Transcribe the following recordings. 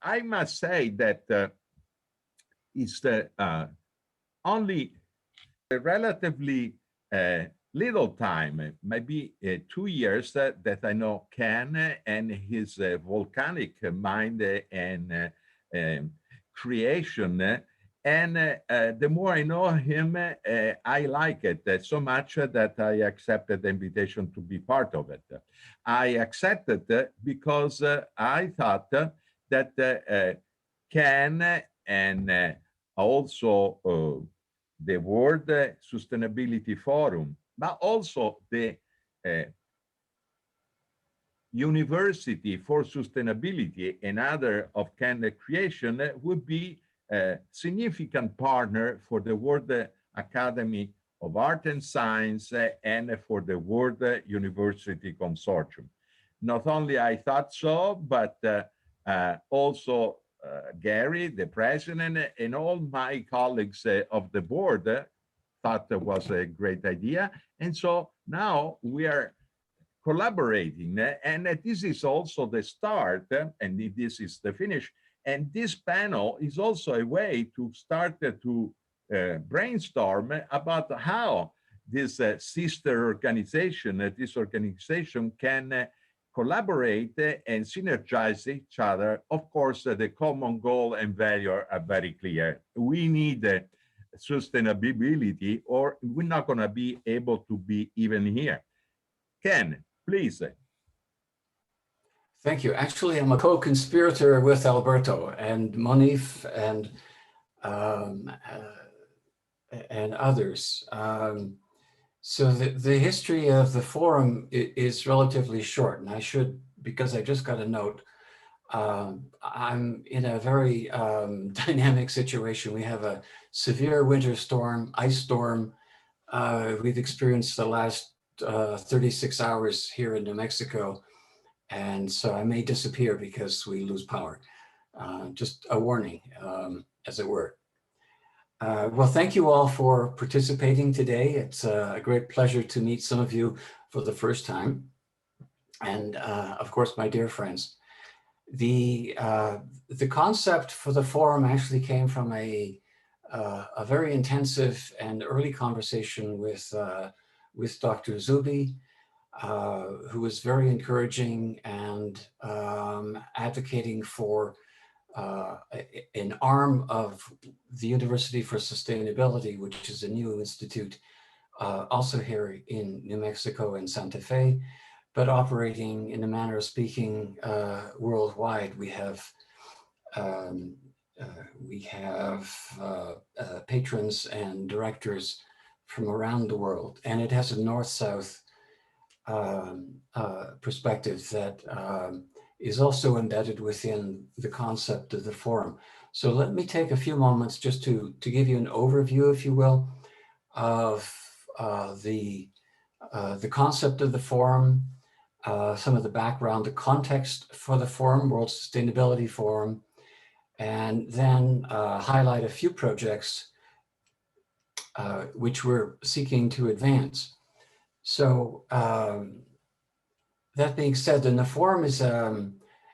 I must say that it's only a relatively little time, maybe 2 years, that I know Ken and his volcanic mind and creation. And the more I know him, I like it so much that I accepted the invitation to be part of it. I accepted because I thought that Ken and also the World Sustainability Forum, but also the University for Sustainability and other of Kenneth creation would be a significant partner for the World Academy of Art and Science and for the World University Consortium. Not only I thought so, but also Gary, the president, and all my colleagues of the board thought that was a great idea. And so now we are collaborating, and this is also the start, and this is the finish. And this panel is also a way to start to brainstorm about how this sister organization, this organization can collaborate and synergize each other. Of course, the common goal and value are very clear. We need sustainability, or we're not going to be able to be even here. Ken, please. Thank you. Actually, I'm a co-conspirator with Alberto and Moneef and others. So the history of the forum is relatively short, and I should, because I just got a note, I'm in a very dynamic situation. We have a severe winter storm, ice storm. We've experienced the last 36 hours here in New Mexico. And so I may disappear because we lose power. Just a warning, as it were. Well, thank you all for participating today. It's a great pleasure to meet some of you for the first time. And of course, my dear friends. The concept for the forum actually came from a very intensive and early conversation with Dr. ZOU'BI, who was very encouraging and advocating for an arm of the University for Sustainability, which is a new institute also here in New Mexico and Santa Fe, but operating in a manner of speaking worldwide. We have patrons and directors from around the world, and it has a north-south perspective that is also embedded within the concept of the forum. So let me take a few moments just to give you an overview, if you will, of the concept of the forum, some of the background, the context for the forum, World Sustainability Forum, and then highlight a few projects which we're seeking to advance. So that being said, then the forum is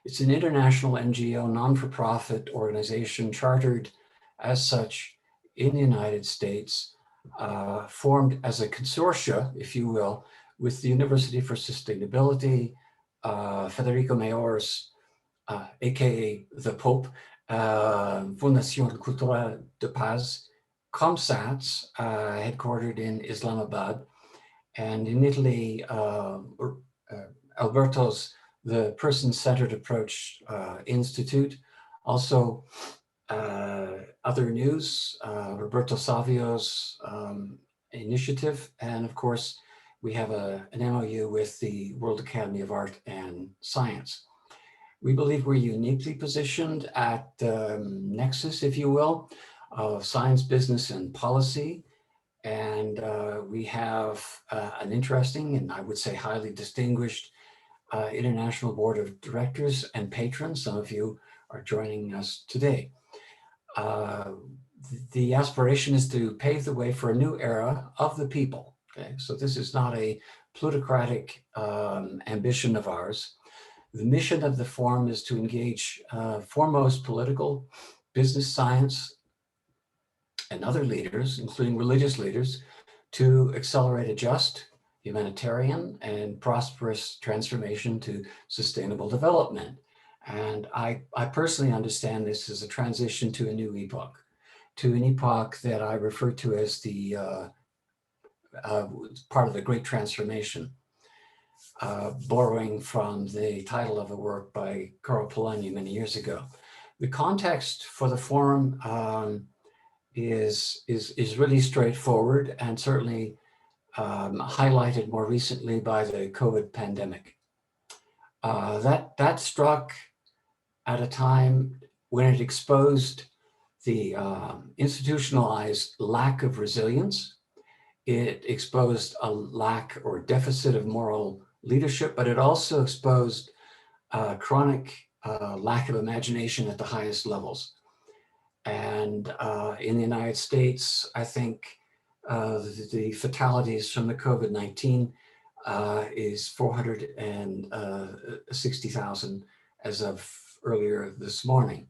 it's an international NGO, non-for-profit organization chartered as such in the United States, formed as a consortia, if you will, with the University for Sustainability, Federico Mayor's, aka the Pope, Fundación Cultural de Paz, ComSats, headquartered in Islamabad, and in Italy, Alberto's the Person-Centered Approach Institute. Also, other news, Roberto SAVIO's initiative, and of course, we have an MOU with the World Academy of Art and Science. We believe we're uniquely positioned at the nexus, if you will, of science, business, and policy. And we have an interesting and I would say highly distinguished international board of directors and patrons. Some of you are joining us today. The aspiration is to pave the way for a new era of the people. Okay, so this is not a plutocratic ambition of ours. The mission of the forum is to engage foremost political, business, science, and other leaders, including religious leaders, to accelerate a just, humanitarian, and prosperous transformation to sustainable development. And I personally understand this as a transition to a new epoch, to an epoch that I refer to as the part of the Great Transformation, borrowing from the title of a work by Karl Polanyi many years ago. The context for the forum is really straightforward and certainly highlighted more recently by the COVID pandemic. That struck at a time when it exposed the institutionalized lack of resilience. It exposed a lack or deficit of moral leadership, but it also exposed chronic lack of imagination at the highest levels. And in the United States, I think the fatalities from the COVID-19 is 460,000 as of earlier this morning.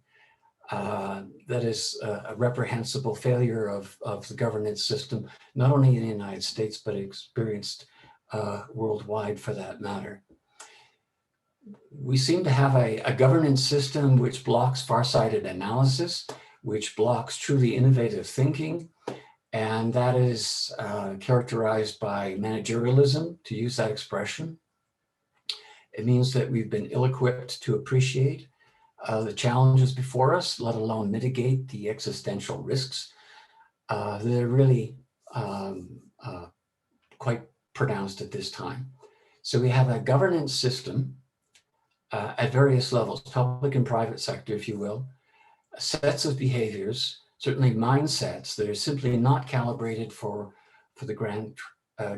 That is a reprehensible failure of the governance system, not only in the United States, but experienced worldwide for that matter. We seem to have a governance system which blocks farsighted analysis, which blocks truly innovative thinking, and that is characterized by managerialism, to use that expression. It means that we've been ill-equipped to appreciate the challenges before us, let alone mitigate the existential risks. They're really quite pronounced at this time. So we have a governance system at various levels, public and private sector, if you will, sets of behaviors, certainly mindsets that are simply not calibrated for the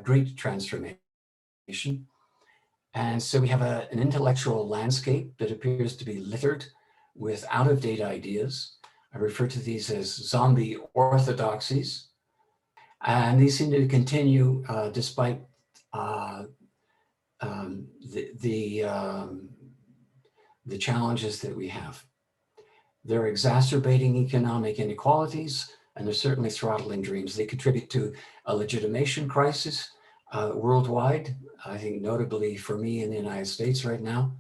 great transformation. And so we have an intellectual landscape that appears to be littered with out-of-date ideas. I refer to these as zombie orthodoxies. And these seem to continue despite the challenges that we have. They're exacerbating economic inequalities, and they're certainly throttling dreams. They contribute to a legitimation crisis worldwide, I think notably for me in the United States right now,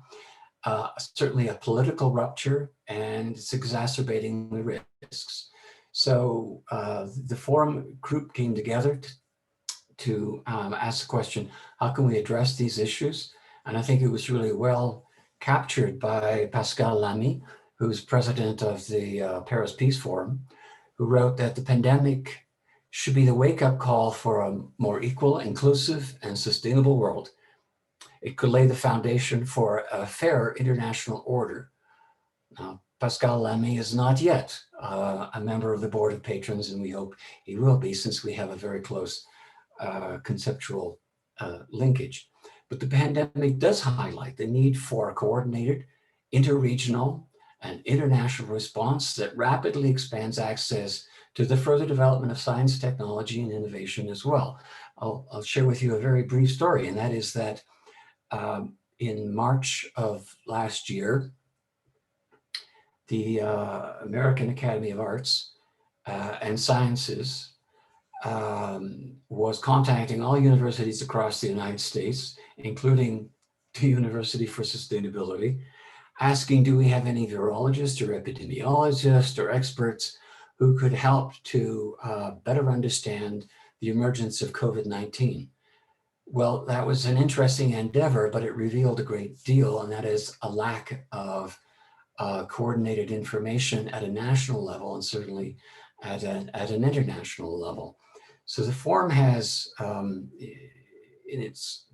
certainly a political rupture, and it's exacerbating the risks. So the forum group came together to ask the question, how can we address these issues? And I think it was really well captured by Pascal Lamy, who's president of the Paris Peace Forum, who wrote that the pandemic should be the wake-up call for a more equal, inclusive, and sustainable world. It could lay the foundation for a fair international order. Now, Pascal Lamy is not yet a member of the board of patrons, and we hope he will be, since we have a very close conceptual linkage. But the pandemic does highlight the need for a coordinated, interregional, and international response that rapidly expands access to the further development of science, technology, and innovation as well. I'll share with you a very brief story, and that is that in March of last year, the American Academy of Arts and Sciences was contacting all universities across the United States, including the University for Sustainability, asking, do we have any virologists or epidemiologists or experts who could help to better understand the emergence of COVID-19? Well, that was an interesting endeavor, but it revealed a great deal, and that is a lack of coordinated information at a national level, and certainly at an international level. So the forum has, in its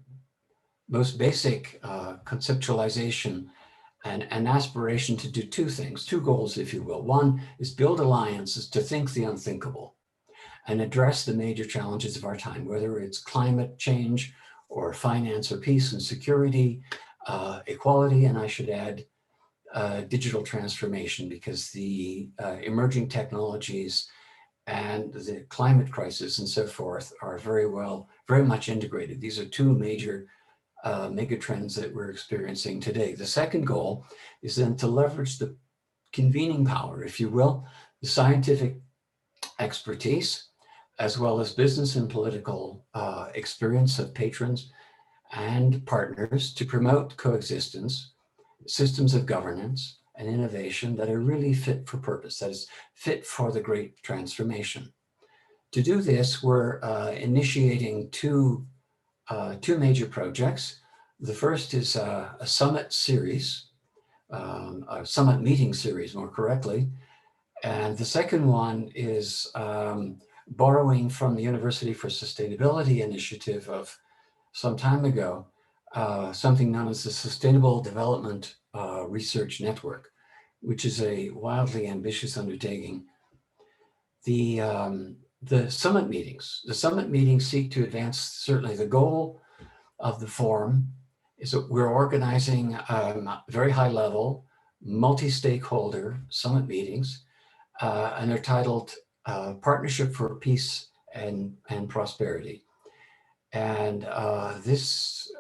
most basic conceptualization, an aspiration to do two things, two goals, if you will. One is build alliances to think the unthinkable and address the major challenges of our time, whether it's climate change or finance or peace and security, equality, and I should add digital transformation, because the emerging technologies and the climate crisis and so forth are very much integrated. These are two major megatrends that we're experiencing today. The second goal is then to leverage the convening power, if you will, the scientific expertise, as well as business and political experience of patrons and partners to promote coexistence, systems of governance, and innovation that are really fit for purpose, that is fit for the great transformation. To do this, we're initiating two major projects. The first is a summit series, a summit meeting series, more correctly. And the second one is borrowing from the University for Sustainability initiative of some time ago, something known as the Sustainable Development Research Network, which is a wildly ambitious undertaking. The summit meetings seek to advance certainly the goal of the forum is that we're organizing very high level, multi-stakeholder summit meetings, and they're titled Partnership for Peace and Prosperity. And this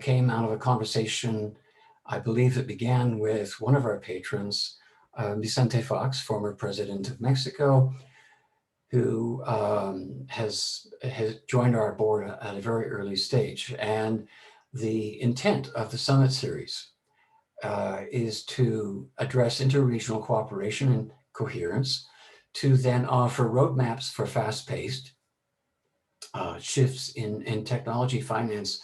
came out of a conversation, I believe, that began with one of our patrons, Vicente Fox, former president of Mexico, who has joined our board at a very early stage. And the intent of the summit series is to address interregional cooperation and coherence, to then offer roadmaps for fast-paced shifts in technology, finance,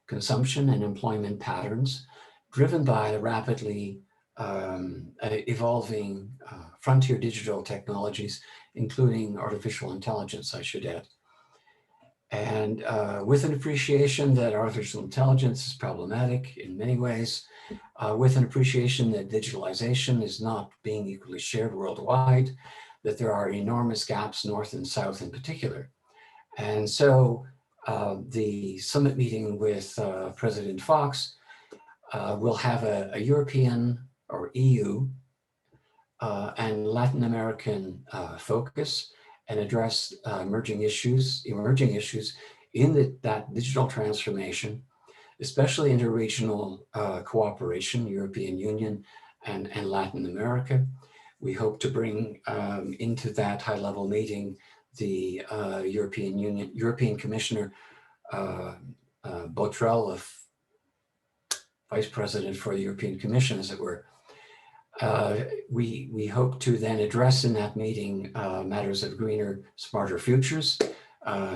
consumption, and employment patterns, driven by the rapidly evolving frontier digital technologies, including artificial intelligence, I should add. And with an appreciation that artificial intelligence is problematic in many ways, with an appreciation that digitalization is not being equally shared worldwide, that there are enormous gaps, north and south in particular. And so the summit meeting with President Fox will have a European or EU and Latin American focus, and address emerging issues in that digital transformation, especially interregional cooperation, European Union and Latin America. We hope to bring into that high-level meeting the European Commissioner Botrel, of Vice President for the European Commission, as it were. We hope to then address in that meeting matters of greener, smarter futures,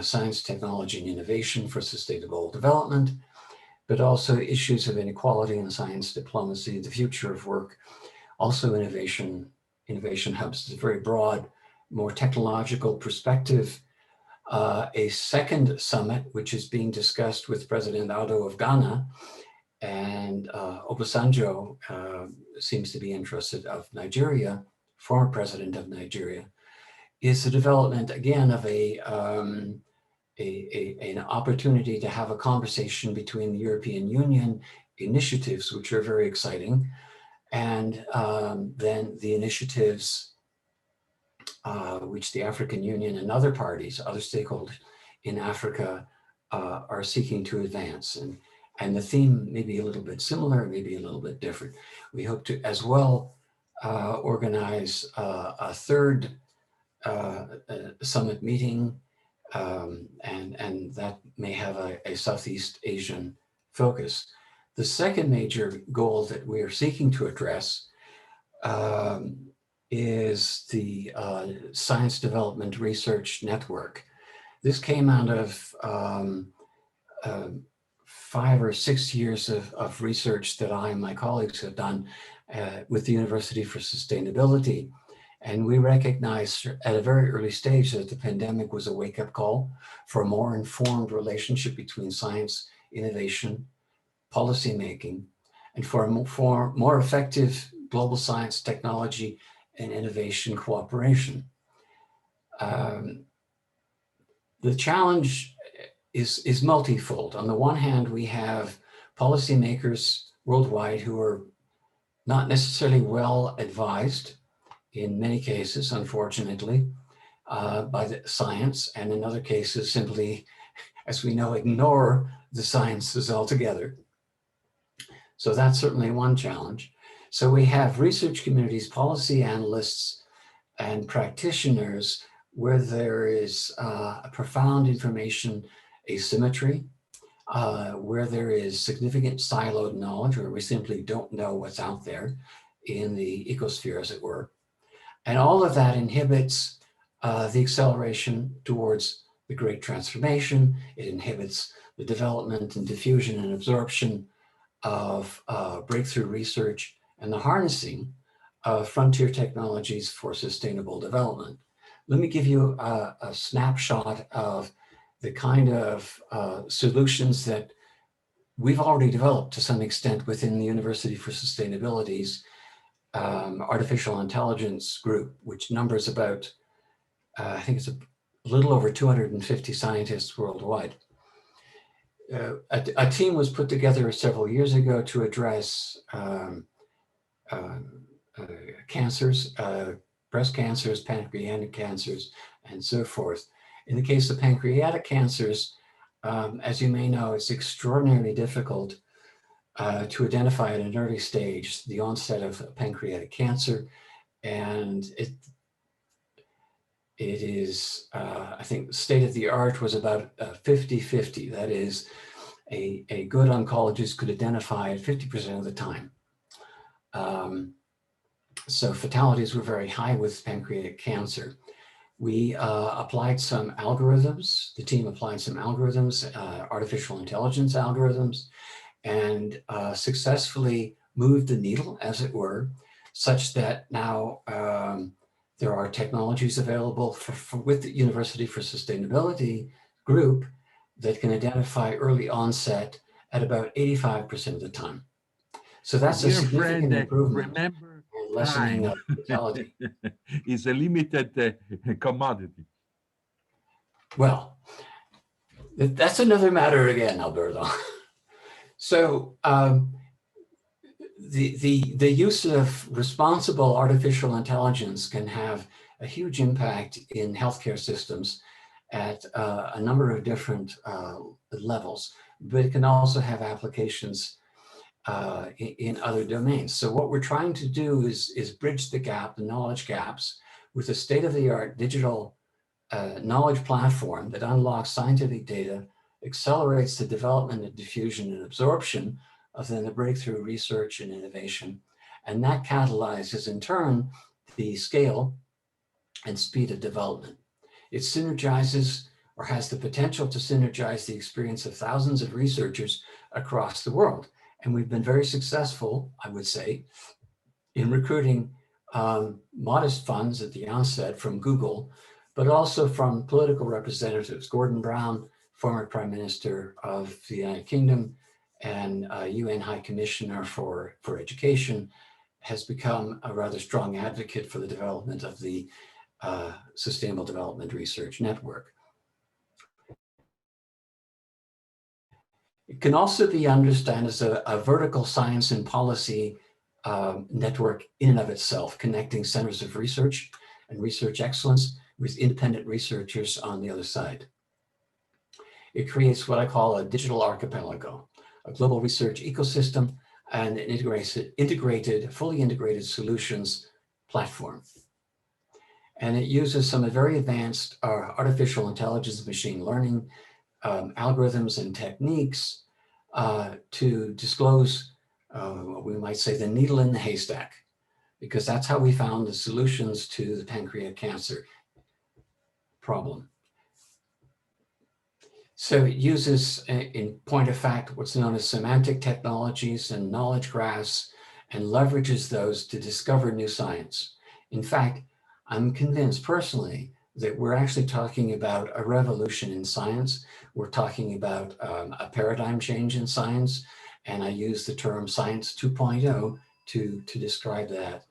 science, technology, and innovation for sustainable development, but also issues of inequality and science diplomacy, the future of work, also innovation hubs. It's a very broad, more technological perspective. A second summit, which is being discussed with President Audo of Ghana, and Obasanjo seems to be interested, of Nigeria, former president of Nigeria, is the development again of an opportunity to have a conversation between the European Union initiatives, which are very exciting, and then the initiatives which the African Union and other parties, other stakeholders in Africa are seeking to advance. And the theme may be a little bit similar, maybe a little bit different. We hope to as well organize a third summit meeting, and that may have a Southeast Asian focus. The second major goal that we are seeking to address is the Science Development Research Network. This came out of 5 or 6 years of research that I and my colleagues have done with the University for Sustainability. And we recognized at a very early stage that the pandemic was a wake-up call for a more informed relationship between science, innovation, policymaking, and for more effective global science, technology, and innovation cooperation. The challenge is multifold. On the one hand, we have policymakers worldwide who are not necessarily well advised, in many cases, unfortunately, by the science, and in other cases simply, as we know, ignore the sciences altogether. So that's certainly one challenge. So we have research communities, policy analysts, and practitioners where there is a profound information asymmetry, where there is significant siloed knowledge, where we simply don't know what's out there in the ecosphere, as it were. And all of that inhibits the acceleration towards the great transformation. It inhibits the development and diffusion and absorption of breakthrough research and the harnessing of frontier technologies for sustainable development. Let me give you a snapshot of the kind of solutions that we've already developed to some extent within the University for Sustainability's artificial intelligence group, which numbers about, I think it's a little over 250 scientists worldwide. A team was put together several years ago to address cancers, breast cancers, pancreatic cancers, and so forth. In the case of pancreatic cancers, as you may know, it's extraordinarily difficult to identify at an early stage the onset of pancreatic cancer. And it is, I think, state of the art was about 50-50. That is, a good oncologist could identify it 50% of the time. So fatalities were very high with pancreatic cancer. We applied some algorithms. The team applied some algorithms, artificial intelligence algorithms, and successfully moved the needle, as it were, such that now there are technologies available with the University for Sustainability group that can identify early onset at about 85% of the time. So that's a significant improvement. Remember, lessening of fatality. Is a limited commodity. Well, that's another matter again, Alberto. So the use of responsible artificial intelligence can have a huge impact in healthcare systems at a number of different levels, but it can also have applications in other domains. So what we're trying to do is bridge the gap, the knowledge gaps, with a state-of-the-art digital knowledge platform that unlocks scientific data, accelerates the development and diffusion and absorption of then the breakthrough research and innovation. And that catalyzes in turn the scale and speed of development. It synergizes or has the potential to synergize the experience of thousands of researchers across the world. And we've been very successful, I would say, in recruiting modest funds at the onset from Google, but also from political representatives. Gordon Brown, former Prime Minister of the United Kingdom and UN High Commissioner for Education, has become a rather strong advocate for the development of the Sustainable Development Research Network. It can also be understood as a vertical science and policy network in and of itself, connecting centers of research and research excellence with independent researchers on the other side. It creates what I call a digital archipelago, a global research ecosystem, and an integrated, fully integrated solutions platform. And it uses some very advanced artificial intelligence, machine learning, algorithms and techniques to disclose what we might say the needle in the haystack, because that's how we found the solutions to the pancreatic cancer problem. So it uses, in point of fact, what's known as semantic technologies and knowledge graphs, and leverages those to discover new science. In fact, I'm convinced personally that we're actually talking about a revolution in science. We're talking about a paradigm change in science. And I use the term science 2.0 to describe that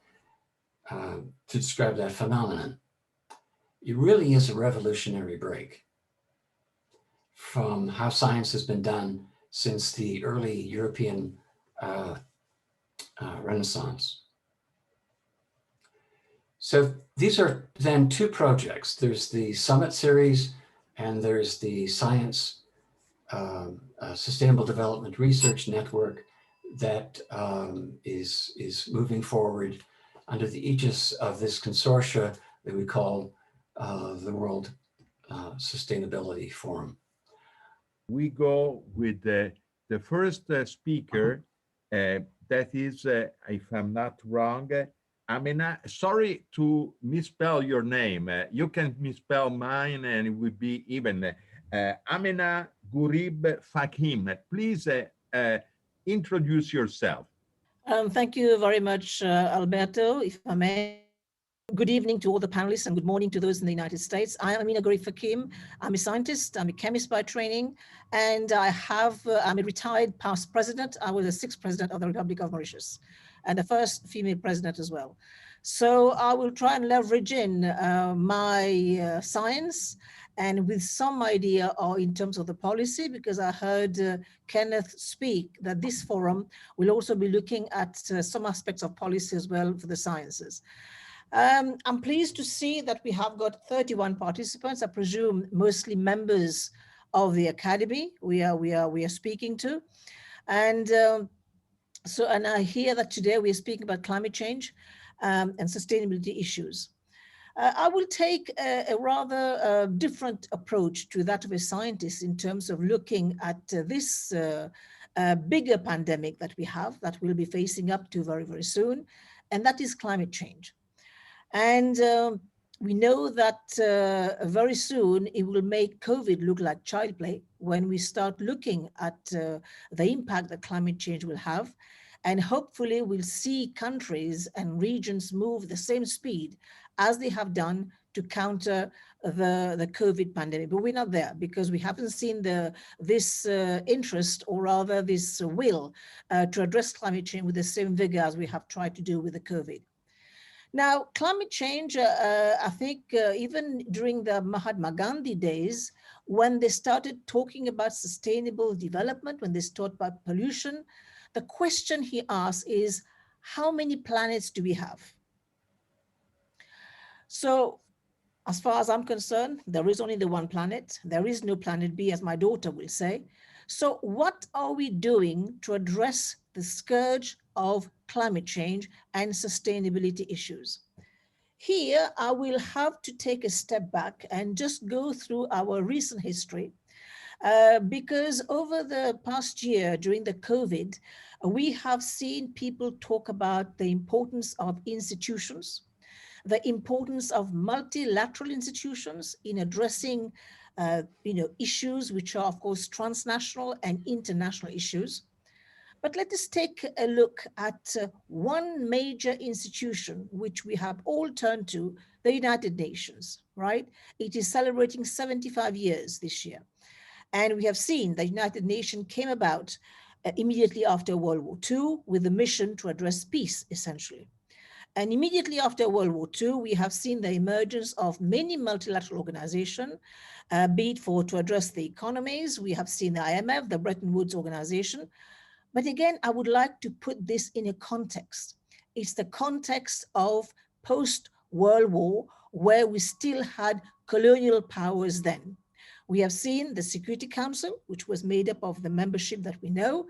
phenomenon. It really is a revolutionary break from how science has been done since the early European Renaissance. So these are then two projects. There's the Summit series and there's the Science Sustainable Development Research Network that is moving forward under the aegis of this consortia that we call the World Sustainability Forum. We go with the first speaker, that is, if I'm not wrong, Ameenah. Sorry to misspell your name. You can misspell mine and it would be even. Ameenah GURIB-FAKIM. Please introduce yourself. Thank you very much, Alberto, if I may. Good evening to all the panelists and good morning to those in the United States. I am Ameenah GURIB-FAKIM. I'm a scientist, I'm a chemist by training, and I'm a retired past president. I was the 6th president of the Republic of Mauritius and the first female president as well. So I will try and leverage in my science and with some idea in terms of the policy, because I heard Kenneth speak that this forum will also be looking at some aspects of policy as well for the sciences. I'm pleased to see that we have got 31 participants, I presume mostly members of the academy we are speaking to. And and I hear that today we are speaking about climate change and sustainability issues. I will take a rather different approach to that of a scientist in terms of looking at this bigger pandemic that we have, that we'll be facing up to very, very soon, and that is climate change. And we know that very soon it will make COVID look like child play when we start looking at the impact that climate change will have. And hopefully we'll see countries and regions move the same speed as they have done to counter the COVID pandemic. But we're not there because we haven't seen this interest, or rather this will to address climate change with the same vigor as we have tried to do with the COVID. Now, climate change, I think even during the Mahatma Gandhi days, when they started talking about sustainable development, when they talked about pollution, the question he asked is, how many planets do we have? So as far as I'm concerned, there is only the one planet. There is no planet B, as my daughter will say. So what are we doing to address the scourge of climate change and sustainability issues? Here, I will have to take a step back and just go through our recent history, because over the past year during the COVID, we have seen people talk about the importance of institutions, the importance of multilateral institutions in addressing issues which are, of course, transnational and international issues. But let us take a look at one major institution which we have all turned to, the United Nations, right? It is celebrating 75 years this year. And we have seen the United Nations came about immediately after World War II with the mission to address peace, essentially. And immediately after World War II, we have seen the emergence of many multilateral organizations, be it to address the economies. We have seen the IMF, the Bretton Woods Organization. But again, I would like to put this in a context. It's the context of post-World War, where we still had colonial powers then. We have seen the Security Council, which was made up of the membership that we know.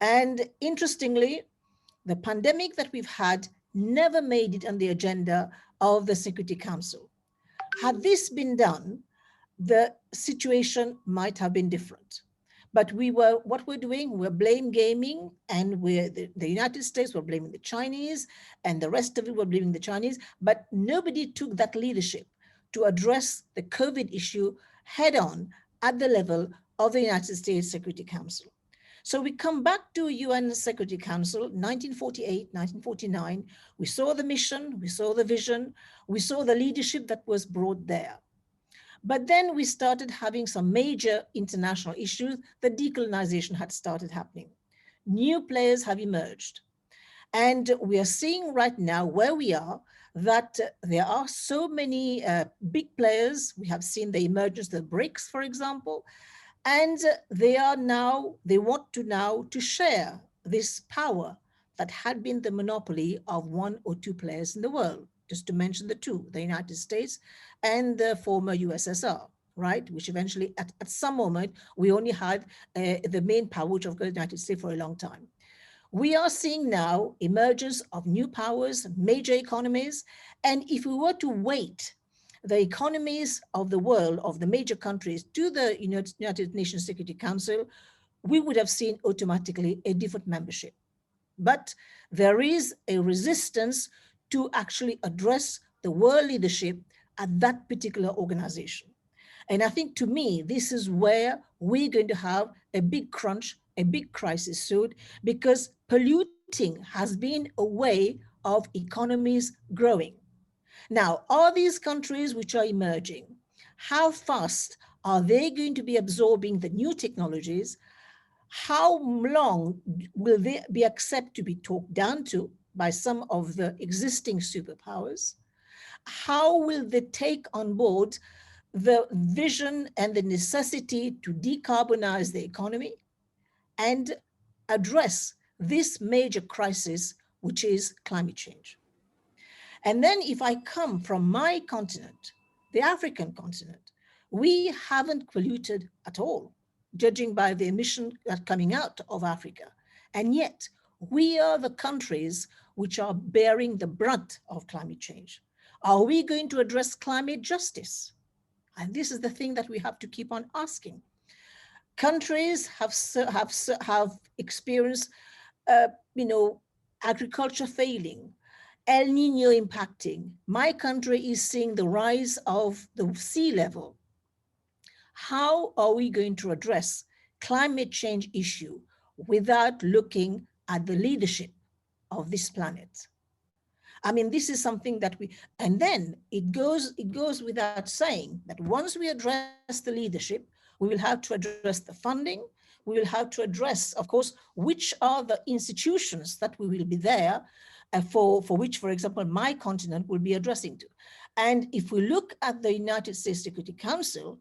And interestingly, the pandemic that we've had never made it on the agenda of the Security Council. Had this been done, the situation might have been different. But what we're doing, we're blame gaming, and the United States were blaming the Chinese, and the rest of it were blaming the Chinese, but nobody took that leadership to address the COVID issue head on at the level of the United States Security Council. So we come back to UN Security Council, 1948, 1949, we saw the mission, we saw the vision, we saw the leadership that was brought there. But then we started having some major international issues. The decolonization had started happening. New players have emerged. And we are seeing right now where we are that there are so many big players. We have seen the emergence of the BRICS, for example, and they want to share this power that had been the monopoly of one or two players in the world. Just to mention the two, the United States and the former USSR, right? Which eventually, at some moment, we only had the main power, which of course, the United States for a long time. We are seeing now emergence of new powers, major economies, and if we were to weight the economies of the world, of the major countries, to the United Nations Security Council, we would have seen automatically a different membership. But there is a resistance to actually address the world leadership at that particular organization. And I think, to me, this is where we're going to have a big crunch, a big crisis soon, because polluting has been a way of economies growing. Now, all these countries which are emerging, how fast are they going to be absorbing the new technologies? How long will they be accepted to be talked down to by some of the existing superpowers? How will they take on board the vision and the necessity to decarbonize the economy and address this major crisis, which is climate change? And then if I come from my continent, the African continent, we haven't polluted at all, judging by the emission that's coming out of Africa. And yet we are the countries which are bearing the brunt of climate change. Are we going to address climate justice? And this is the thing that we have to keep on asking. Countries have experienced, agriculture failing, El Nino impacting. My country is seeing the rise of the sea level. How are we going to address climate change issue without looking at the leadership of this planet? I mean, this is something that and then it goes without saying that once we address the leadership, we will have to address the funding. We will have to address, of course, which are the institutions that we will be there for which, for example, my continent will be addressing to. And if we look at the United States Security Council,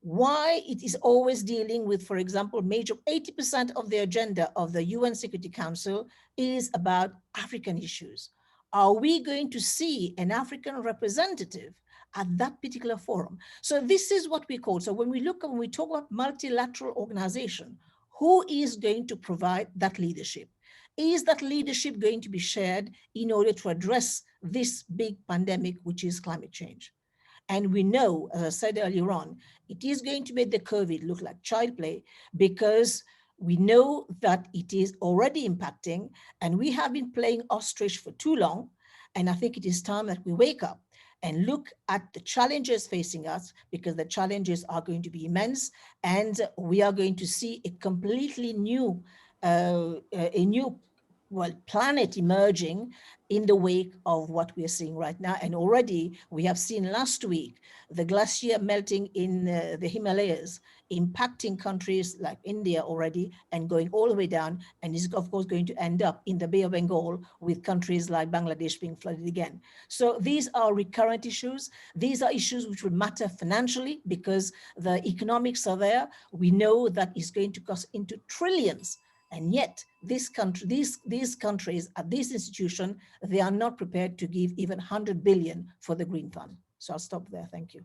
why it is always dealing with, for example, major 80% of the agenda of the UN Security Council is about African issues. Are we going to see an African representative at that particular forum? So this is what we call, so when we talk about multilateral organization, who is going to provide that leadership? Is that leadership going to be shared in order to address this big pandemic, which is climate change? And we know, as I said earlier on, it is going to make the COVID look like child play, because we know that it is already impacting, and we have been playing ostrich for too long. And I think it is time that we wake up and look at the challenges facing us, because the challenges are going to be immense, and we are going to see a completely new, planet emerging in the wake of what we are seeing right now. And already we have seen last week the glacier melting in the Himalayas, impacting countries like India already, and going all the way down, and is of course going to end up in the Bay of Bengal with countries like Bangladesh being flooded again. So these are recurrent issues. These are issues which will matter financially, because the economics are there. We know that it's going to cost into trillions. And yet these countries at this institution, they are not prepared to give even 100 billion for the Green Fund. So I'll stop there. Thank you.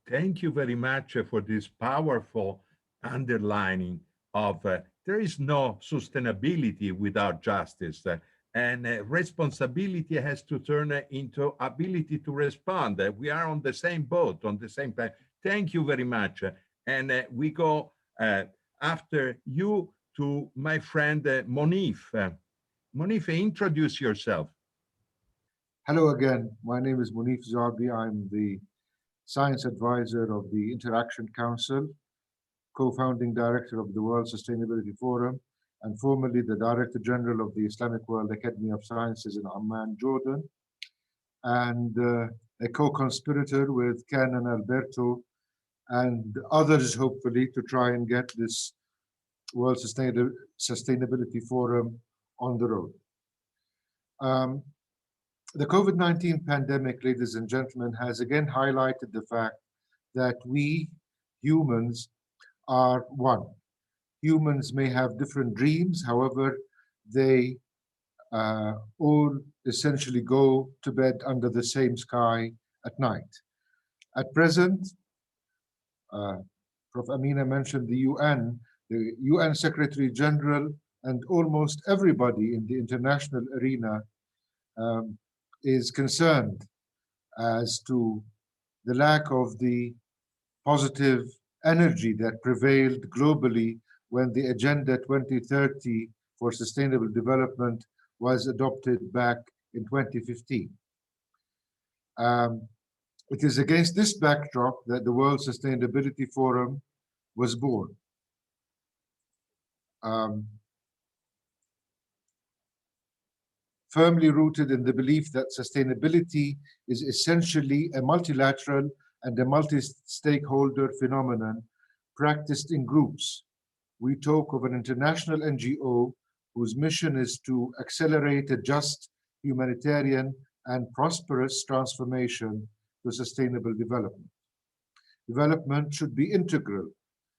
Thank you very much for this powerful underlining of there is no sustainability without justice, and responsibility has to turn into ability to respond. We are on the same boat, on the same time. Thank you very much. And we go after you to my friend Moneef. Moneef, introduce yourself. Hello again. My name is Moneef ZOU'BI. I'm the Science Advisor of the Interaction Council, co-founding director of the World Sustainability Forum, and formerly the Director General of the Islamic World Academy of Sciences in Amman, Jordan, and a co-conspirator with Ken and Alberto and others, hopefully, to try and get this World Sustainability Forum on the road. The COVID-19 pandemic, ladies and gentlemen, has again highlighted the fact that we humans are one. Humans may have different dreams, however, they all essentially go to bed under the same sky at night. At present, Prof. Ameenah mentioned the UN Secretary General and almost everybody in the international arena is concerned as to the lack of the positive energy that prevailed globally when the Agenda 2030 for Sustainable Development was adopted back in 2015. It is against this backdrop that the World Sustainability Forum was born. Firmly rooted in the belief that sustainability is essentially a multilateral and a multi-stakeholder phenomenon practiced in groups. We talk of an international NGO whose mission is to accelerate a just, humanitarian, and prosperous transformation to sustainable development. Development should be integral,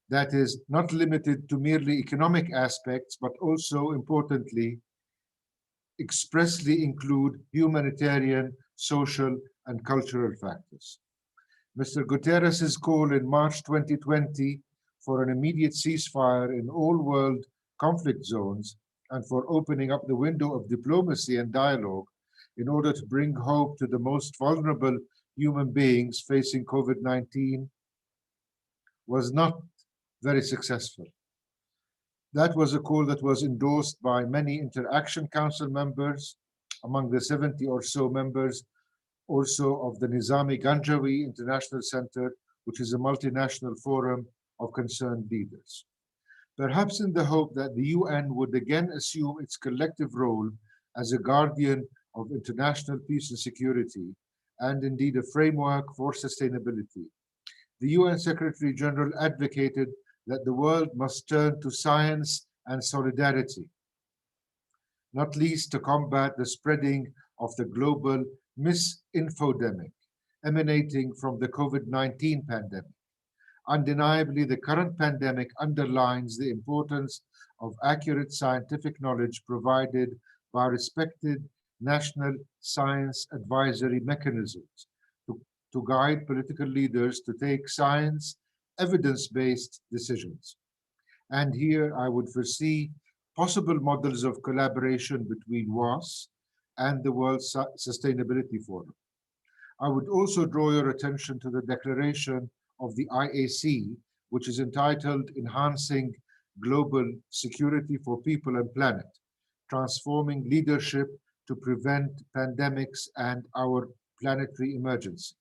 that is, not limited to merely economic aspects, but also, importantly, expressly include humanitarian, social, and cultural factors. Mr. Guterres' call in March 2020 for an immediate ceasefire in all world conflict zones and for opening up the window of diplomacy and dialogue in order to bring hope to the most vulnerable human beings facing COVID-19 was not very successful. That was a call that was endorsed by many Interaction Council members, among the 70 or so members also of the Nizami Ganjawi International Center, which is a multinational forum of concerned leaders. Perhaps in the hope that the UN would again assume its collective role as a guardian of international peace and security, and indeed a framework for sustainability. The UN Secretary General advocated that the world must turn to science and solidarity, not least to combat the spreading of the global misinfodemic emanating from the COVID-19 pandemic. Undeniably, the current pandemic underlines the importance of accurate scientific knowledge provided by respected national science advisory mechanisms to guide political leaders to take science, evidence-based decisions. And here I would foresee possible models of collaboration between WAAS and the World Sustainability Forum. I would also draw your attention to the declaration of the IAC, which is entitled Enhancing Global Security for People and Planet, Transforming Leadership to Prevent Pandemics and Our Planetary Emergency,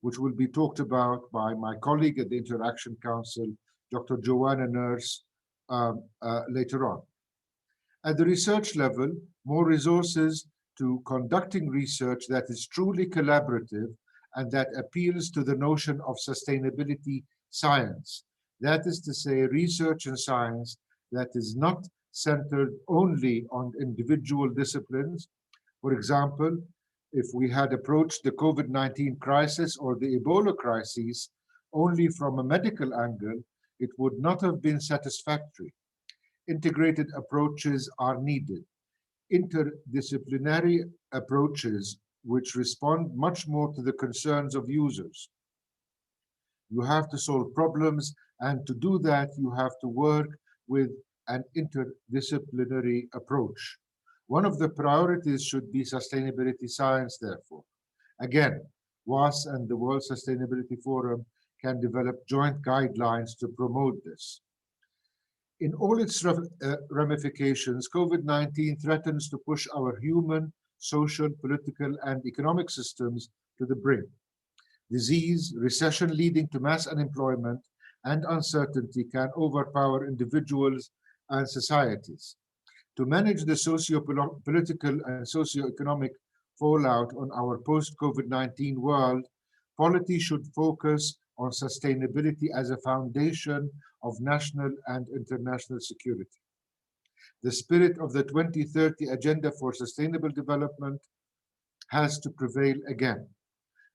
which will be talked about by my colleague at the Interaction Council, Dr. Joanna Nurse, later on. At the research level, more resources to conducting research that is truly collaborative and that appeals to the notion of sustainability science. That is to say, research and science that is not centered only on individual disciplines. For example, if we had approached the COVID-19 crisis or the Ebola crisis only from a medical angle, it would not have been satisfactory. Integrated approaches are needed. Interdisciplinary approaches which respond much more to the concerns of users. You have to solve problems, and to do that, you have to work with an interdisciplinary approach. One of the priorities should be sustainability science, therefore. Again, WAAS and the World Sustainability Forum can develop joint guidelines to promote this. In all its ramifications, COVID-19 threatens to push our human, social, political, and economic systems to the brink. Disease, recession leading to mass unemployment, and uncertainty can overpower individuals and societies. To manage the socio-political and socio-economic fallout on our post-COVID-19 world, polity should focus on sustainability as a foundation of national and international security. The spirit of the 2030 Agenda for Sustainable Development has to prevail again.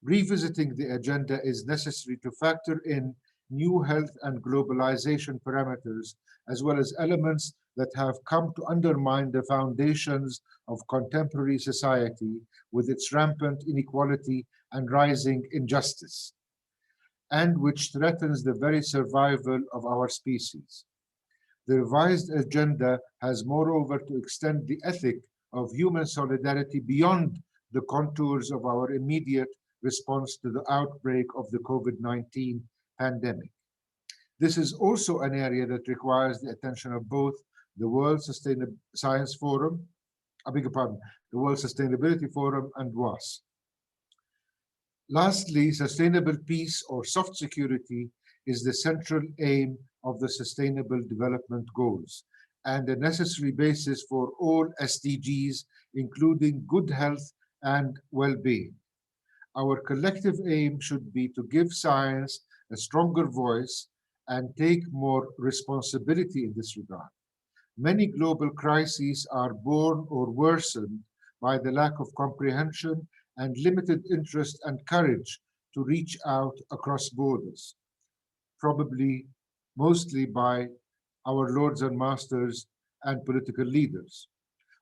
Revisiting the agenda is necessary to factor in new health and globalization parameters, as well as elements that have come to undermine the foundations of contemporary society with its rampant inequality and rising injustice, and which threatens the very survival of our species. The revised agenda has moreover to extend the ethic of human solidarity beyond the contours of our immediate response to the outbreak of the COVID-19 pandemic. This is also an area that requires the attention of both the World Science Forum, the World Sustainability Forum and WAAS. Lastly, sustainable peace or soft security is the central aim of the Sustainable Development Goals and a necessary basis for all SDGs, including good health and well-being. Our collective aim should be to give science a stronger voice and take more responsibility in this regard. Many global crises are born or worsened by the lack of comprehension and limited interest and courage to reach out across borders, probably mostly by our lords and masters and political leaders.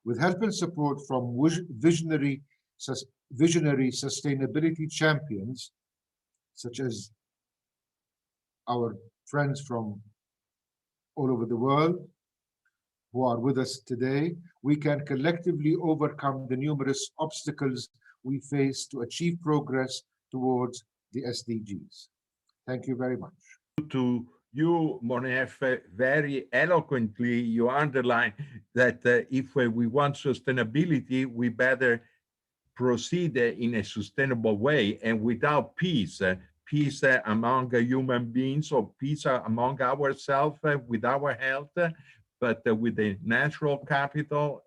With help and support from visionary sustainability champions, such as our friends from all over the world who are with us today, we can collectively overcome the numerous obstacles we face to achieve progress towards the SDGs. Thank you very much. To you, Moneef, very eloquently, you underline that if we want sustainability, we better proceed in a sustainable way, and without peace, peace among human beings, or peace among ourselves with our health, but with the natural capital,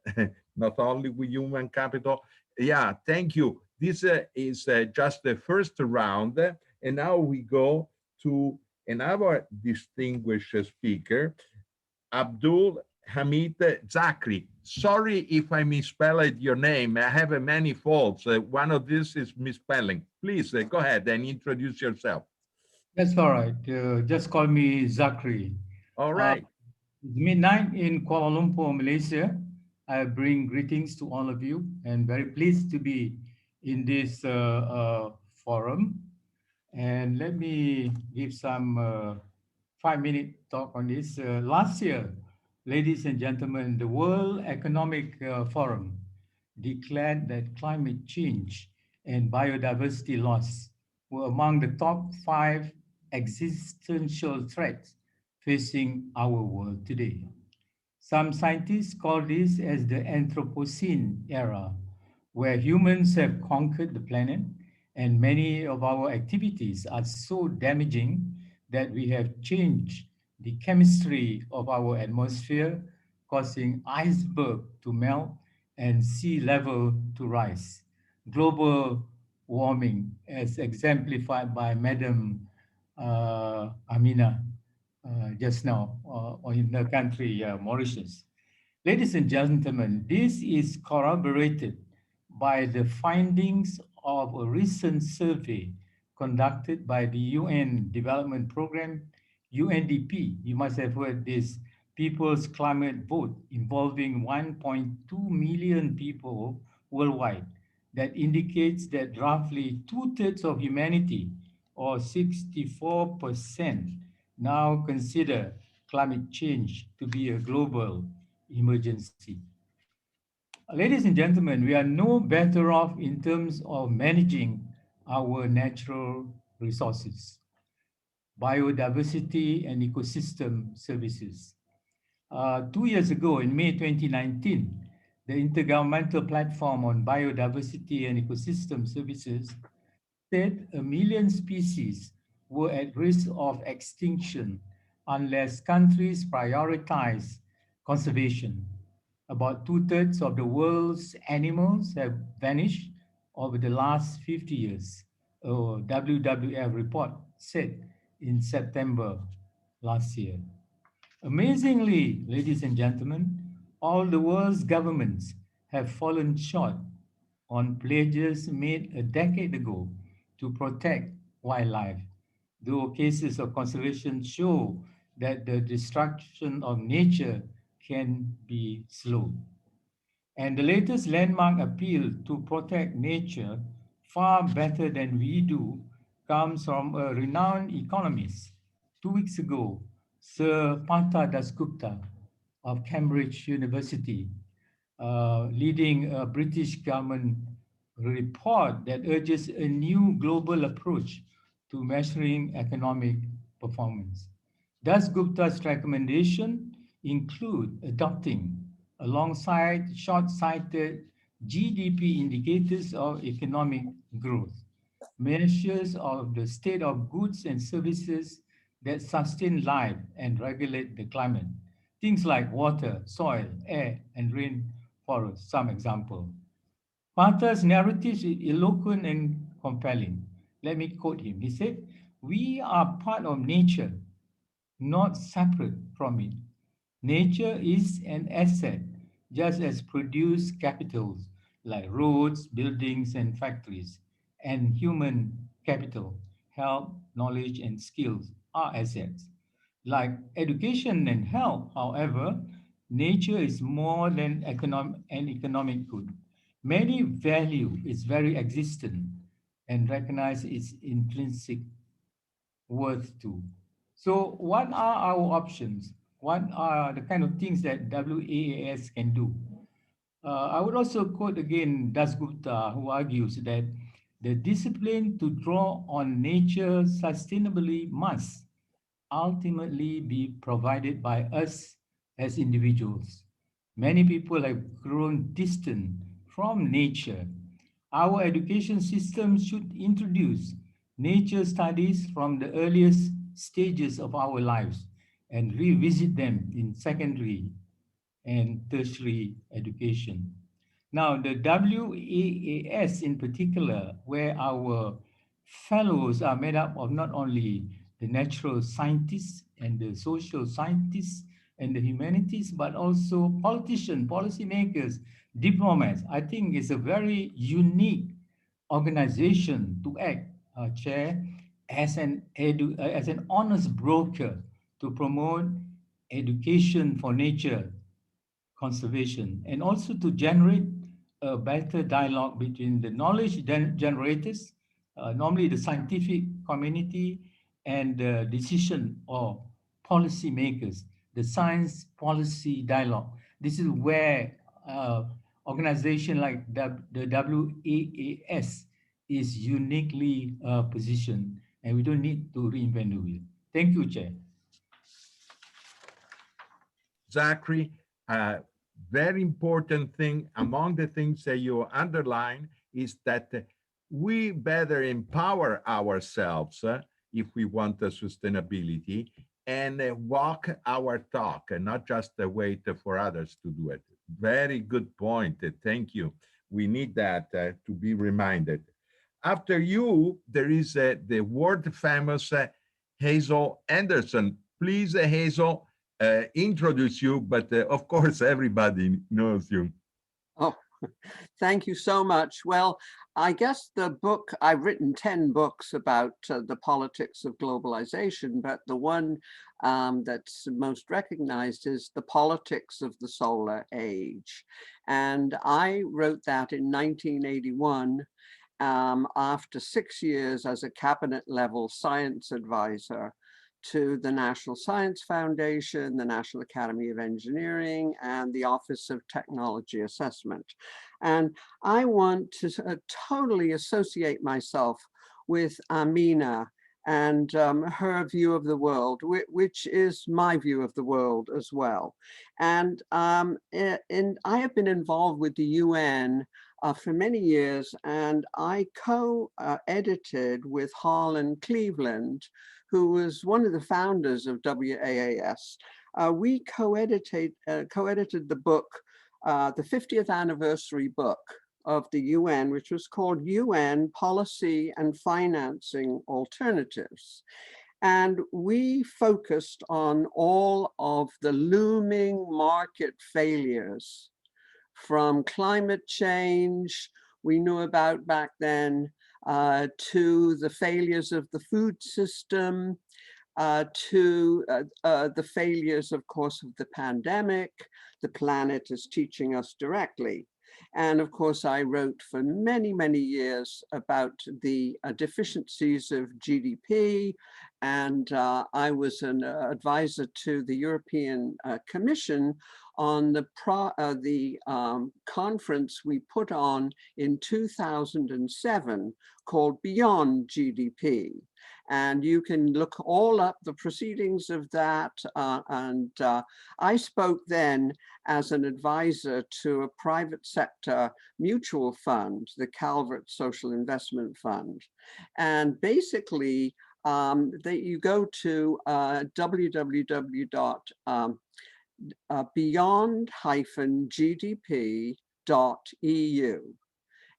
not only with human capital. Yeah, thank you. This is just the first round, and now we go to another distinguished speaker, Abdul, Hamid, ZAKRI. Sorry if I misspelled your name. I have many faults. One of these is misspelling. Please go ahead and introduce yourself. That's all right. Just call me ZAKRI. All right. It's midnight in Kuala Lumpur, Malaysia. I bring greetings to all of you and very pleased to be in this forum. And let me give some 5-minute talk on this. Last year, ladies and gentlemen, the World Economic Forum declared that climate change and biodiversity loss were among the top 5 existential threats facing our world today. Some scientists call this as the Anthropocene era, where humans have conquered the planet and many of our activities are so damaging that we have changed the chemistry of our atmosphere, causing iceberg to melt and sea level to rise. Global warming, as exemplified by Madam Ameenah just now in the country, Mauritius. Ladies and gentlemen, this is corroborated by the findings of a recent survey conducted by the UN Development Program, UNDP. You must have heard this, People's Climate Vote, involving 1.2 million people worldwide, that indicates that roughly 2/3 of humanity, or 64%, now consider climate change to be a global emergency. Ladies and gentlemen, we are no better off in terms of managing our natural resources, biodiversity and ecosystem services. 2 years ago, in May 2019, the Intergovernmental Platform on Biodiversity and Ecosystem Services said 1 million species were at risk of extinction unless countries prioritize conservation. About 2/3 of the world's animals have vanished over the last 50 years, a WWF report said in September last year. Amazingly, ladies and gentlemen, all the world's governments have fallen short on pledges made a decade ago to protect wildlife, though cases of conservation show that the destruction of nature can be slowed. And the latest landmark appeal to protect nature far better than we do comes from a renowned economist. 2 weeks ago, Sir Partha Dasgupta of Cambridge University, leading a British government report that urges a new global approach to measuring economic performance. Dasgupta's recommendation include adopting, alongside short-sighted GDP indicators of economic growth, measures of the state of goods and services that sustain life and regulate the climate. Things like water, soil, air, and rainforest, some example. Partha's narrative is eloquent and compelling. Let me quote him. He said, "We are part of nature, not separate from it. Nature is an asset, just as produced capitals like roads, buildings, and factories, and human capital, health, knowledge, and skills are assets. Like education and health, however, nature is more than an economic good. Many value its very existence and recognize its intrinsic worth too." So what are our options? What are the kind of things that WAAS can do? I would also quote again Dasgupta, who argues that the discipline to draw on nature sustainably must ultimately be provided by us as individuals. Many people have grown distant from nature. Our education system should introduce nature studies from the earliest stages of our lives and revisit them in secondary and tertiary education. Now, the WAAS in particular, where our fellows are made up of not only the natural scientists and the social scientists and the humanities, but also politicians, policymakers, diplomats. I think it's a very unique organization to act, Chair, as an honest broker to promote education for nature conservation, and also to generate a better dialogue between the knowledge generators, normally the scientific community, and the decision or policy makers, the science policy dialogue. This is where organization like the WAAS is uniquely positioned, and we don't need to reinvent the wheel. Thank you, Chair. ZAKRI, very important thing among the things that you underline is that we better empower ourselves if we want the sustainability and walk our talk and not just wait for others to do it. Very good point. Thank you. We need that to be reminded. After you, there is the world famous Hazel Henderson. Please, Hazel, introduce you, but of course, everybody knows you. Oh, thank you so much. Well, I guess the book, I've written 10 books about the politics of globalization, but the one that's most recognized is The Politics of the Solar Age. And I wrote that in 1981 after 6 years as a cabinet level science advisor to the National Science Foundation, the National Academy of Engineering, and the Office of Technology Assessment. And I want to totally associate myself with Ameenah and her view of the world, which is my view of the world as well. And I have been involved with the UN for many years, and I co-edited with Harlan Cleveland, who was one of the founders of WAAS. We co-edited the book, the 50th anniversary book of the UN, which was called UN Policy and Financing Alternatives. And we focused on all of the looming market failures, from climate change we knew about back then, to the failures of the food system, to the failures, of course, of the pandemic. The planet is teaching us directly. And of course, I wrote for many, many years about the deficiencies of GDP. And I was an advisor to the European Commission on the conference we put on in 2007 called Beyond GDP. And you can look all up the proceedings of that. I spoke then as an advisor to a private sector mutual fund, the Calvert Social Investment Fund. And basically, you go to www.beyond-gdp.eu.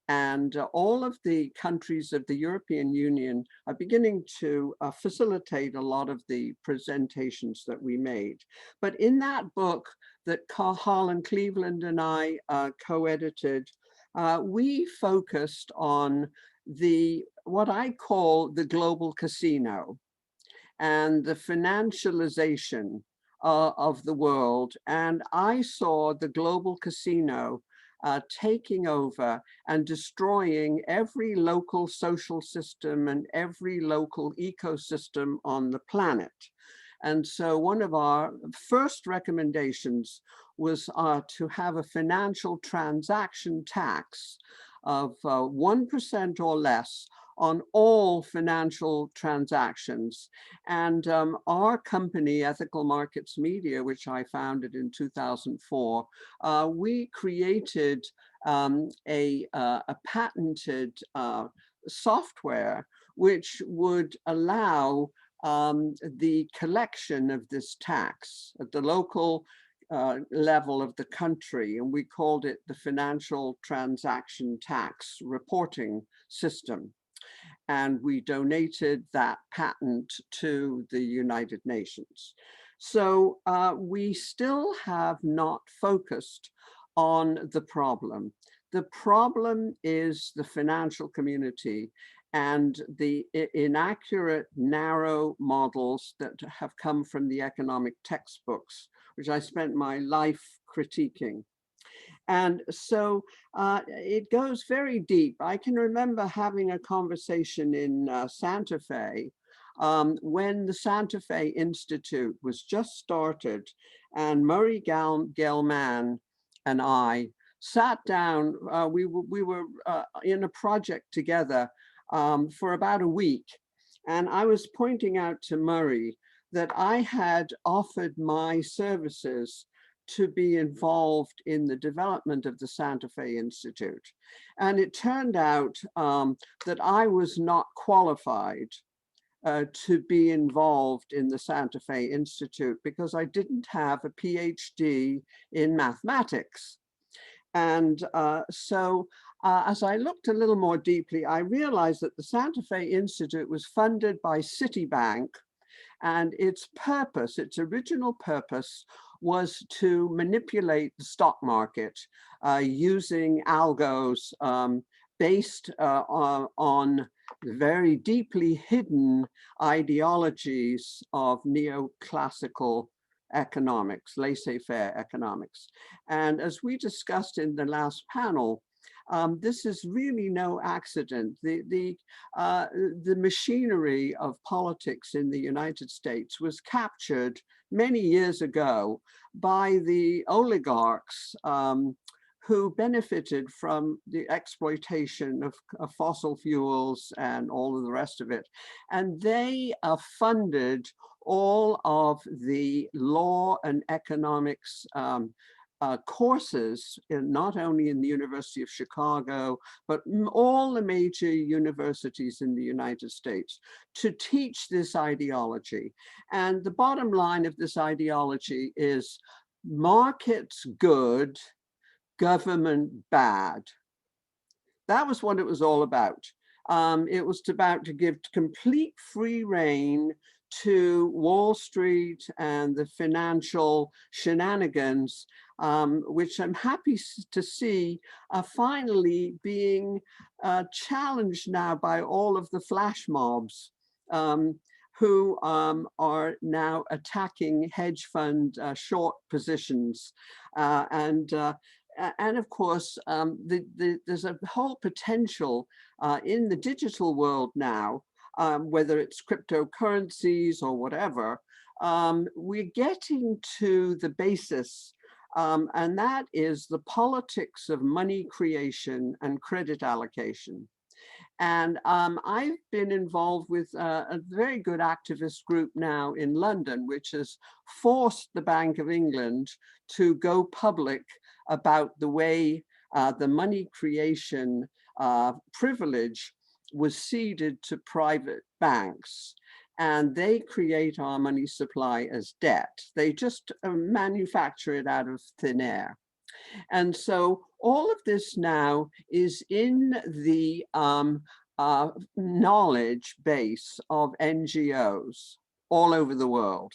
And all of the countries of the European Union are beginning to facilitate a lot of the presentations that we made. But in that book that Harlan Cleveland and I co-edited, we focused on what I call the global casino and the financialization of the world. And I saw the global casino taking over and destroying every local social system and every local ecosystem on the planet. And so one of our first recommendations was to have a financial transaction tax of 1% or less on all financial transactions. And our company, Ethical Markets Media, which I founded in 2004, we created a patented software which would allow the collection of this tax at the local level of the country, and we called it the Financial Transaction Tax Reporting System. And we donated that patent to the United Nations. So we still have not focused on the problem. The problem is the financial community and the inaccurate, narrow models that have come from the economic textbooks, which I spent my life critiquing. And so it goes very deep. I can remember having a conversation in Santa Fe when the Santa Fe Institute was just started, and Murray Gell-Mann and I sat down. We were in a project together for about a week. And I was pointing out to Murray that I had offered my services to be involved in the development of the Santa Fe Institute. And it turned out that I was not qualified to be involved in the Santa Fe Institute because I didn't have a PhD in mathematics. And so as I looked a little more deeply, I realized that the Santa Fe Institute was funded by Citibank, and its purpose, its original purpose, was to manipulate the stock market using algos based on very deeply hidden ideologies of neoclassical economics, laissez-faire economics. And as we discussed in the last panel, this is really no accident. The machinery of politics in the United States was captured many years ago by the oligarchs who benefited from the exploitation of fossil fuels and all of the rest of it. And they funded all of the law and economics courses, not only in the University of Chicago, but all the major universities in the United States to teach this ideology. And the bottom line of this ideology is markets good, government bad. That was what it was all about. It was about to give complete free rein to Wall Street and the financial shenanigans, which I'm happy to see are finally being challenged now by all of the flash mobs who are now attacking hedge fund short positions. and of course, there's a whole potential in the digital world now, whether it's cryptocurrencies or whatever. We're getting to the basis, and that is the politics of money creation and credit allocation. And I've been involved with a very good activist group now in London, which has forced the Bank of England to go public about the way the money creation privilege was ceded to private banks. And they create our money supply as debt. They just manufacture it out of thin air. And so all of this now is in the knowledge base of NGOs all over the world.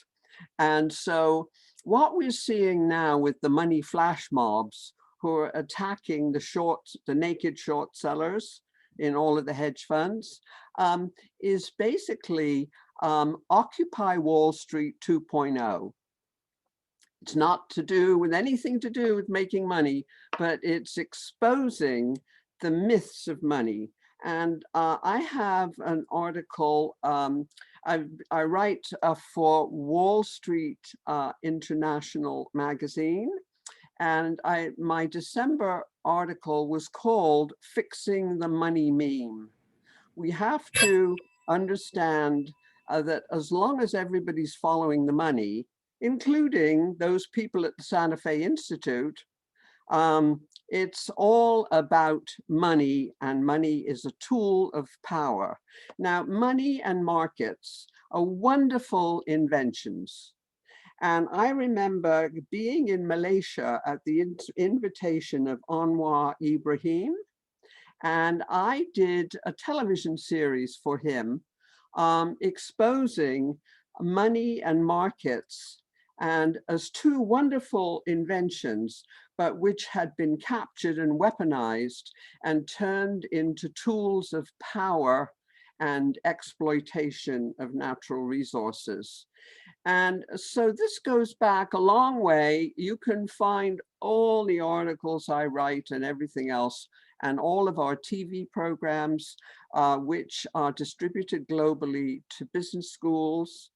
And so what we're seeing now with the money flash mobs who are attacking the naked short sellers in all of the hedge funds is basically Occupy Wall Street 2.0. It's not to do with anything to do with making money, but it's exposing the myths of money. And I have an article, I write for Wall Street International magazine, and my December article was called Fixing the Money Meme. We have to understand that as long as everybody's following the money, including those people at the Santa Fe Institute, it's all about money, and money is a tool of power. Now, money and markets are wonderful inventions. And I remember being in Malaysia at the invitation of Anwar Ibrahim, and I did a television series for him exposing money and markets and as two wonderful inventions, but which had been captured and weaponized and turned into tools of power and exploitation of natural resources. And so this goes back a long way. You can find all the articles I write and everything else, and all of our TV programs, which are distributed globally to business schools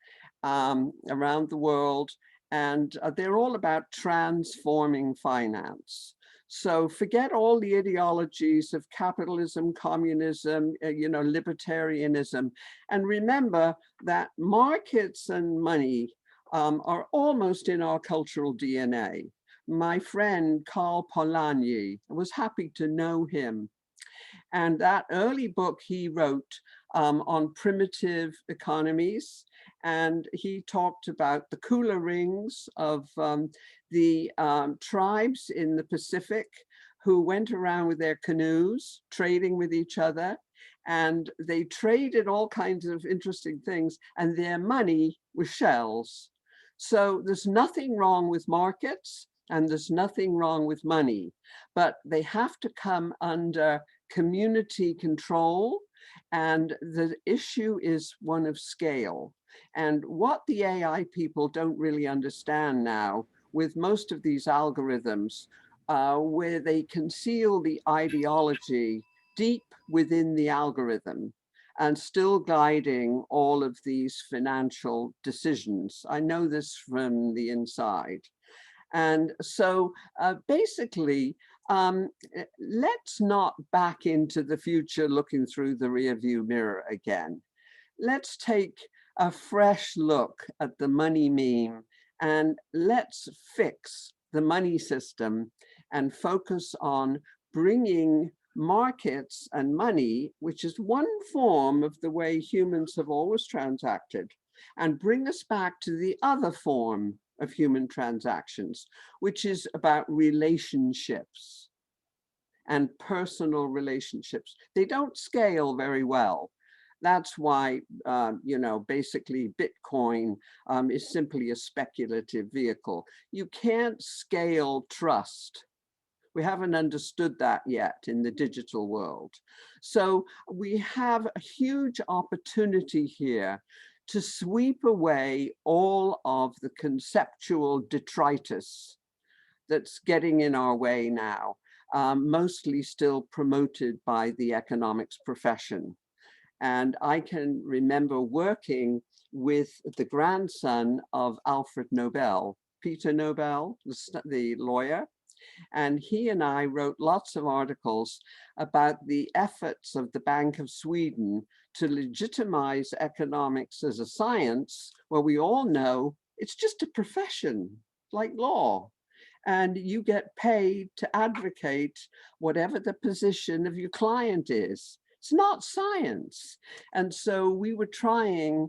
around the world. And they're all about transforming finance. So forget all the ideologies of capitalism, communism, libertarianism. And remember that markets and money are almost in our cultural DNA. My friend Karl Polanyi, I was happy to know him. And that early book he wrote on primitive economies, and he talked about the Kula rings of the tribes in the Pacific who went around with their canoes, trading with each other, and they traded all kinds of interesting things, and their money was shells. So there's nothing wrong with markets, and there's nothing wrong with money, but they have to come under community control, and the issue is one of scale. And what the AI people don't really understand now with most of these algorithms, where they conceal the ideology deep within the algorithm and still guiding all of these financial decisions. I know this from the inside. And so basically, let's not back into the future looking through the rearview mirror again. Let's take a fresh look at the money meme, and let's fix the money system and focus on bringing markets and money, which is one form of the way humans have always transacted, and bring us back to the other form of human transactions, which is about relationships and personal relationships. They don't scale very well. That's why, basically Bitcoin is simply a speculative vehicle. You can't scale trust. We haven't understood that yet in the digital world. So we have a huge opportunity here to sweep away all of the conceptual detritus that's getting in our way now, mostly still promoted by the economics profession. And I can remember working with the grandson of Alfred Nobel, Peter Nobel, the lawyer. And he and I wrote lots of articles about the efforts of the Bank of Sweden to legitimize economics as a science, where we all know it's just a profession like law. And you get paid to advocate whatever the position of your client is. It's not science. And so we were trying,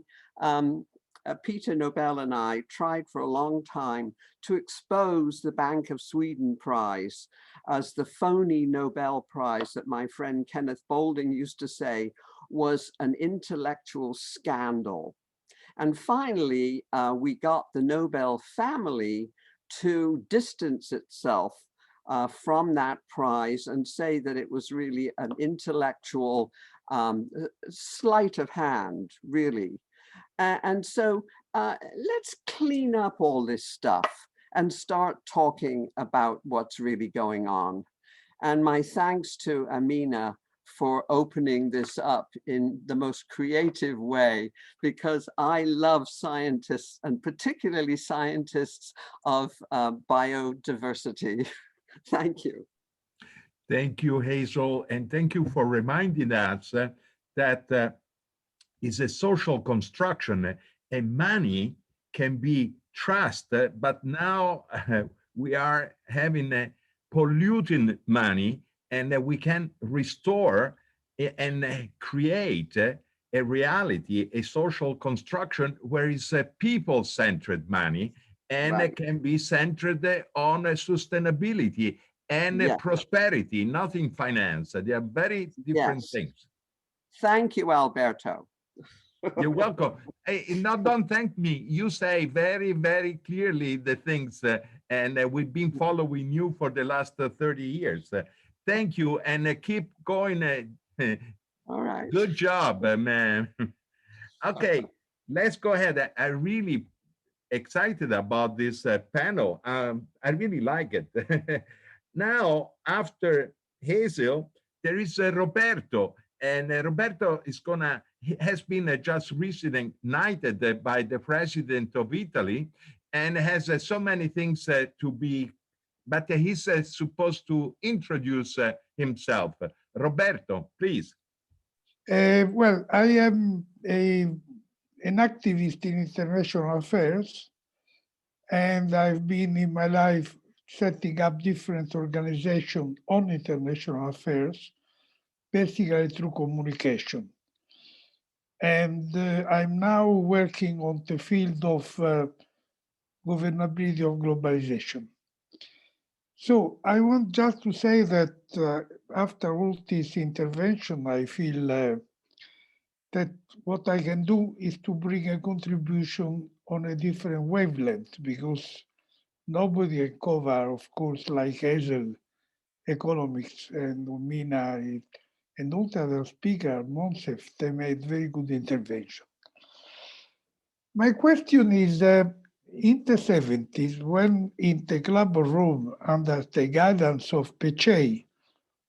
Peter Nobel and I tried for a long time to expose the Bank of Sweden Prize as the phony Nobel Prize that my friend Kenneth Boulding used to say was an intellectual scandal. And finally, we got the Nobel family to distance itself from that prize and say that it was really an intellectual sleight of hand, really. And so let's clean up all this stuff and start talking about what's really going on. And my thanks to Ameenah for opening this up in the most creative way, because I love scientists, and particularly scientists of biodiversity. Thank you. Thank you, Hazel, and thank you for reminding us that it's a social construction, and money can be trust, but now we are having polluting money, and we can restore and create a reality, a social construction where it's a people-centered money, and it can be centered on sustainability and prosperity, not in finance. They are very different things. Thank you, Alberto. You're welcome. Hey, don't thank me. You say very, very clearly the things, and we've been following you for the last 30 years. Thank you, and keep going. All right. Good job, man. Okay, let's go ahead. I'm really excited about this panel. I really like it. Now, after Hazel, there is Roberto, and Roberto is has been just recently knighted by the president of Italy, and has so many things to be, but he's supposed to introduce himself. Roberto, please. Well, I am an activist in international affairs, and I've been in my life setting up different organizations on international affairs, basically through communication. And I'm now working on the field of governability of globalization. So I want just to say that after all this intervention, I feel that what I can do is to bring a contribution on a different wavelength, because nobody can cover, of course, like Hazel, economics, and Ameenah, and all the other speakers, Moneef, they made very good intervention. My question is, in the 70s, when in the Club of Rome, under the guidance of Pecei,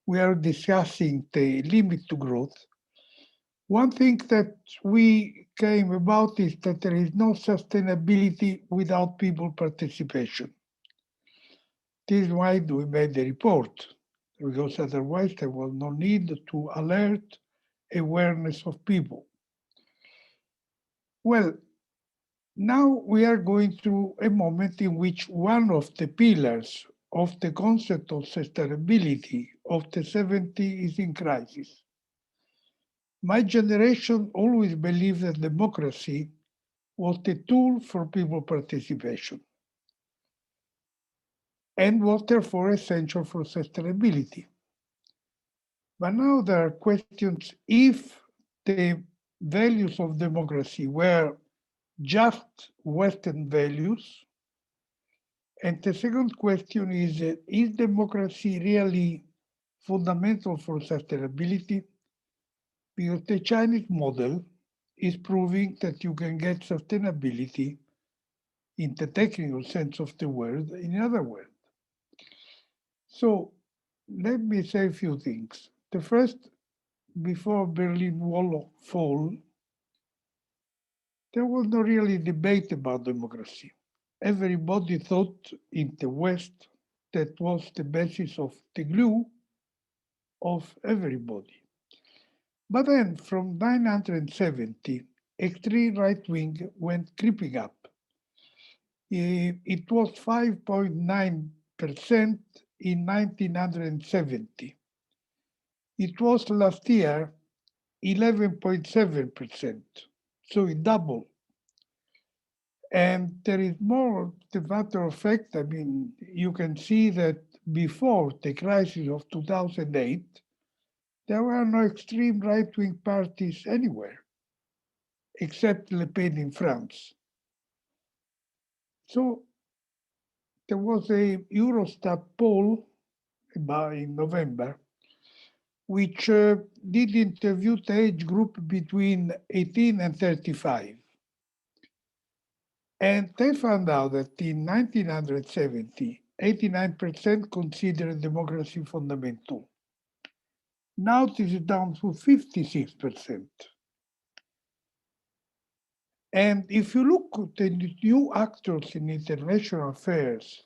we are discussing the limit to growth, one thing that we came about is that there is no sustainability without people participation. This is why we made the report, because otherwise there was no need to alert awareness of people. Well, now we are going through a moment in which one of the pillars of the concept of sustainability of the 70s is in crisis. My generation always believed that democracy was the tool for people participation and was therefore essential for sustainability. But now there are questions if the values of democracy were just Western values. And the second question is democracy really fundamental for sustainability? Because the Chinese model is proving that you can get sustainability in the technical sense of the word in other words. So let me say a few things. The first, before Berlin Wall fall, there was no really debate about democracy. Everybody thought in the West that was the basis of the glue of everybody. But then from 970, extreme right wing went creeping up. It was 5.9% in 1970. It was last year 11.7%, so it doubled. And there is more, the matter of fact, I mean, you can see that before the crisis of 2008, there were no extreme right-wing parties anywhere, except Le Pen in France. So there was a Eurostat poll in November, which did interview the age group between 18 and 35. And they found out that in 1970, 89% considered democracy fundamental. Now this is down to 56%. And if you look at the new actors in international affairs,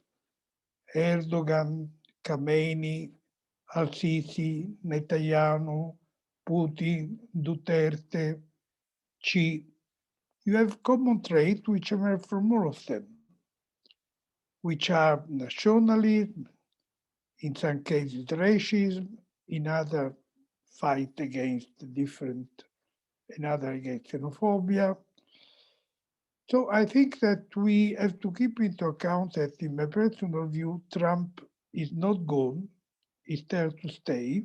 Erdogan, Khamenei, Al-Sisi, Netanyahu, Putin, Duterte, Xi, you have common traits which emerge from all of them, which are nationalism, in some cases racism, in other fight against different, another against xenophobia. So I think that we have to keep into account that in my personal view, Trump is not gone, is there to stay,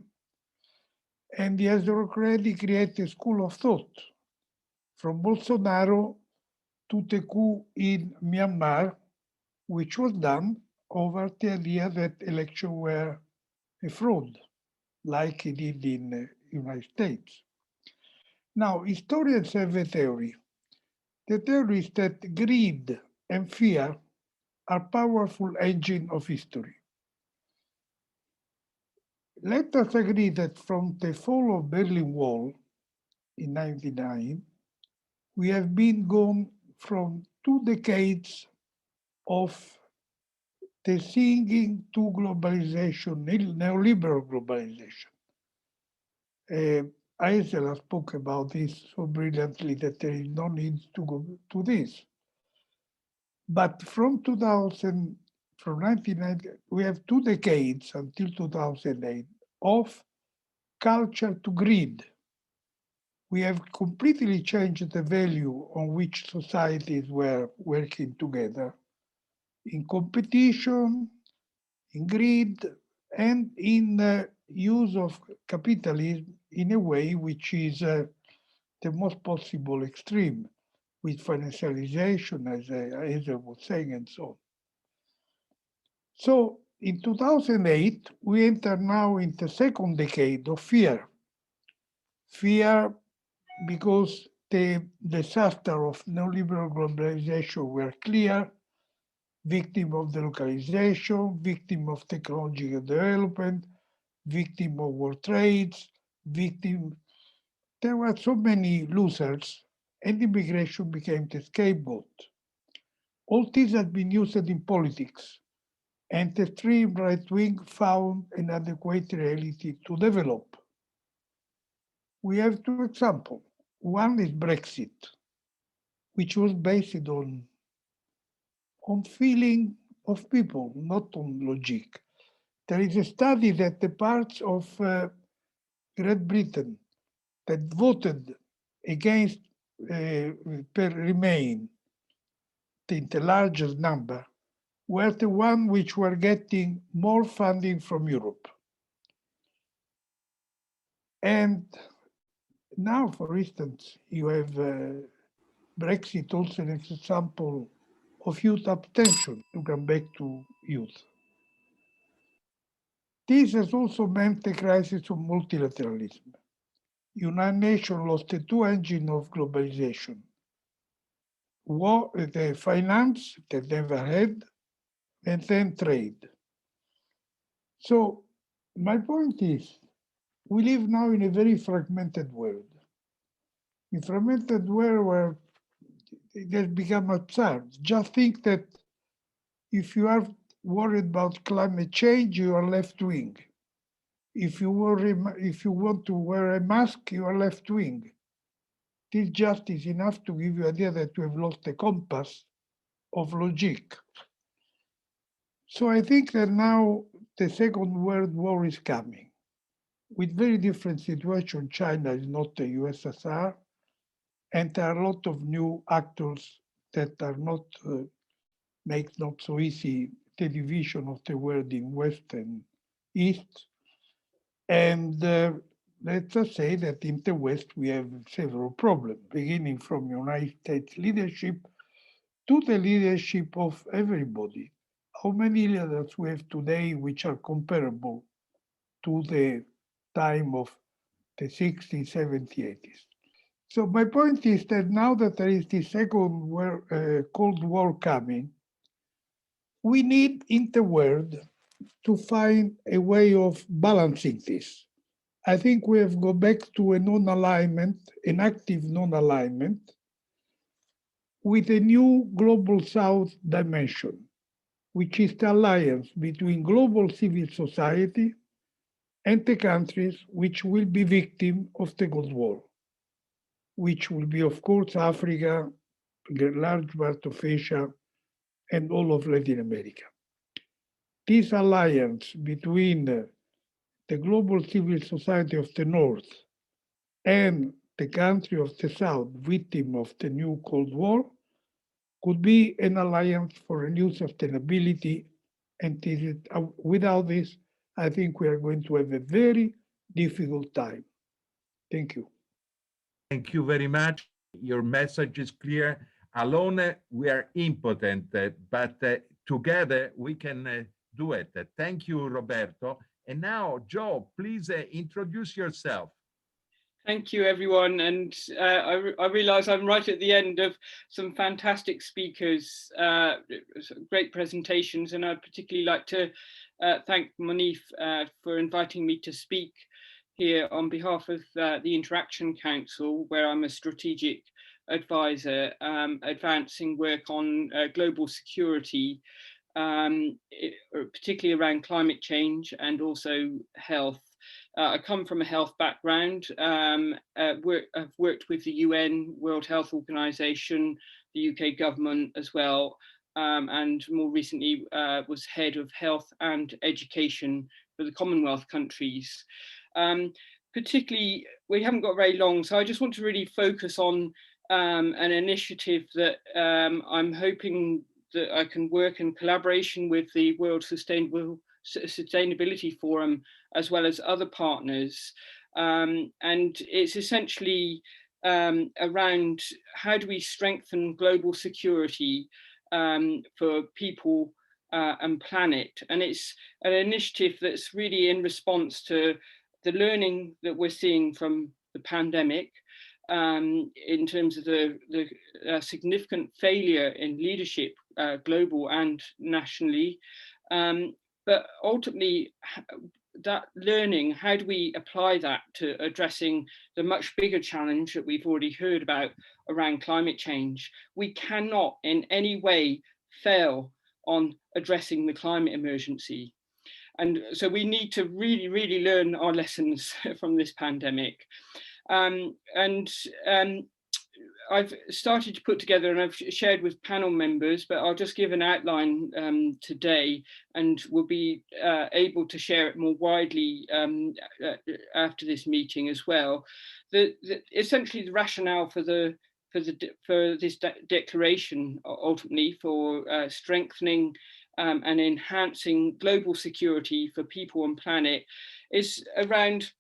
and he has already created a school of thought, from Bolsonaro to the coup in Myanmar, which was done over the idea that elections were a fraud, like he did in the United States. Now, historians have a theory. The theory is that greed and fear are powerful engines of history. Let us agree that from the fall of Berlin Wall in 1999, we have been gone from 2 decades of the singing to globalization, neoliberal globalization. Hazel spoke about this so brilliantly that there is no need to go to this. But from 1990, we have 2 decades until 2008 of culture to greed. We have completely changed the value on which societies were working together in competition, in greed, and in the use of capitalism in a way which is the most possible extreme, with financialization, as Hazel was saying, and so on. So in 2008, we enter now in the second decade of fear. Fear because the disaster of neoliberal globalization were clear, victim of delocalization, victim of technological development, victim of world trades, victim. There were so many losers, and immigration became the scapegoat. All this has been used in politics, and the extreme right wing found an adequate reality to develop. We have 2 examples. One is Brexit, which was based on feeling of people, not on logic. There is a study that the parts of Great Britain that voted against Remain, the largest number, were the ones which were getting more funding from Europe. And now, for instance, you have Brexit also an example of youth abstention, to come back to youth. This has also meant the crisis of multilateralism. United Nations lost the 2 engines of globalization. The finance that never had, and then trade. So my point is, we live now in a very fragmented world. In fragmented world where it has become absurd. Just think that if you are worried about climate change, you are left wing. If you want to wear a mask, you are left wing. This just is enough to give you an idea that we have lost the compass of logic. So I think that now the Second World War is coming with very different situation. China is not the USSR, and there are a lot of new actors that are not make not so easy the division of the world in West and East. And let's just say that in the West, we have several problems, beginning from United States leadership to the leadership of everybody. How many leaders we have today which are comparable to the time of the 60s, 70s, 80s? So my point is that now that there is the Cold War coming, we need in the world to find a way of balancing this. I think we have go back to a non-alignment, an active non-alignment, with a new global South dimension, which is the alliance between global civil society and the countries which will be victims of the Cold War, which will be, of course, Africa, a large part of Asia, and all of Latin America. This alliance between the global civil society of the North and the country of the South, victim of the new Cold War, could be an alliance for a new sustainability. And without this, I think we are going to have a very difficult time. Thank you. Thank you very much. Your message is clear. Alone, we are impotent, but together we can do it. Thank you, Roberto. And now, Joe, please introduce yourself. Thank you, everyone. And I realize I'm right at the end of some fantastic speakers, great presentations, and I'd particularly like to thank Moneef for inviting me to speak here on behalf of the Interaction Council, where I'm a strategic advisor advancing work on global security, particularly around climate change and also health. I come from a health background. I've worked with the UN, World Health Organization, the UK government as well, and more recently was head of health and education for the Commonwealth countries. Particularly, we haven't got very long, so I just want to really focus on an initiative that I'm hoping that I can work in collaboration with the World Sustainability Forum, as well as other partners. And it's essentially around how do we strengthen global security for people and planet. And it's an initiative that's really in response to the learning that we're seeing from the pandemic, in terms of the significant failure in leadership, global and nationally. But ultimately, that learning, how do we apply that to addressing the much bigger challenge that we've already heard about around climate change? We cannot in any way fail on addressing the climate emergency. And so we need to really, really learn our lessons from this pandemic. I've started to put together, and I've shared with panel members, but I'll just give an outline today, and we'll be able to share it more widely after this meeting as well. Essentially, the rationale for this declaration, ultimately for strengthening and enhancing global security for people and planet, is around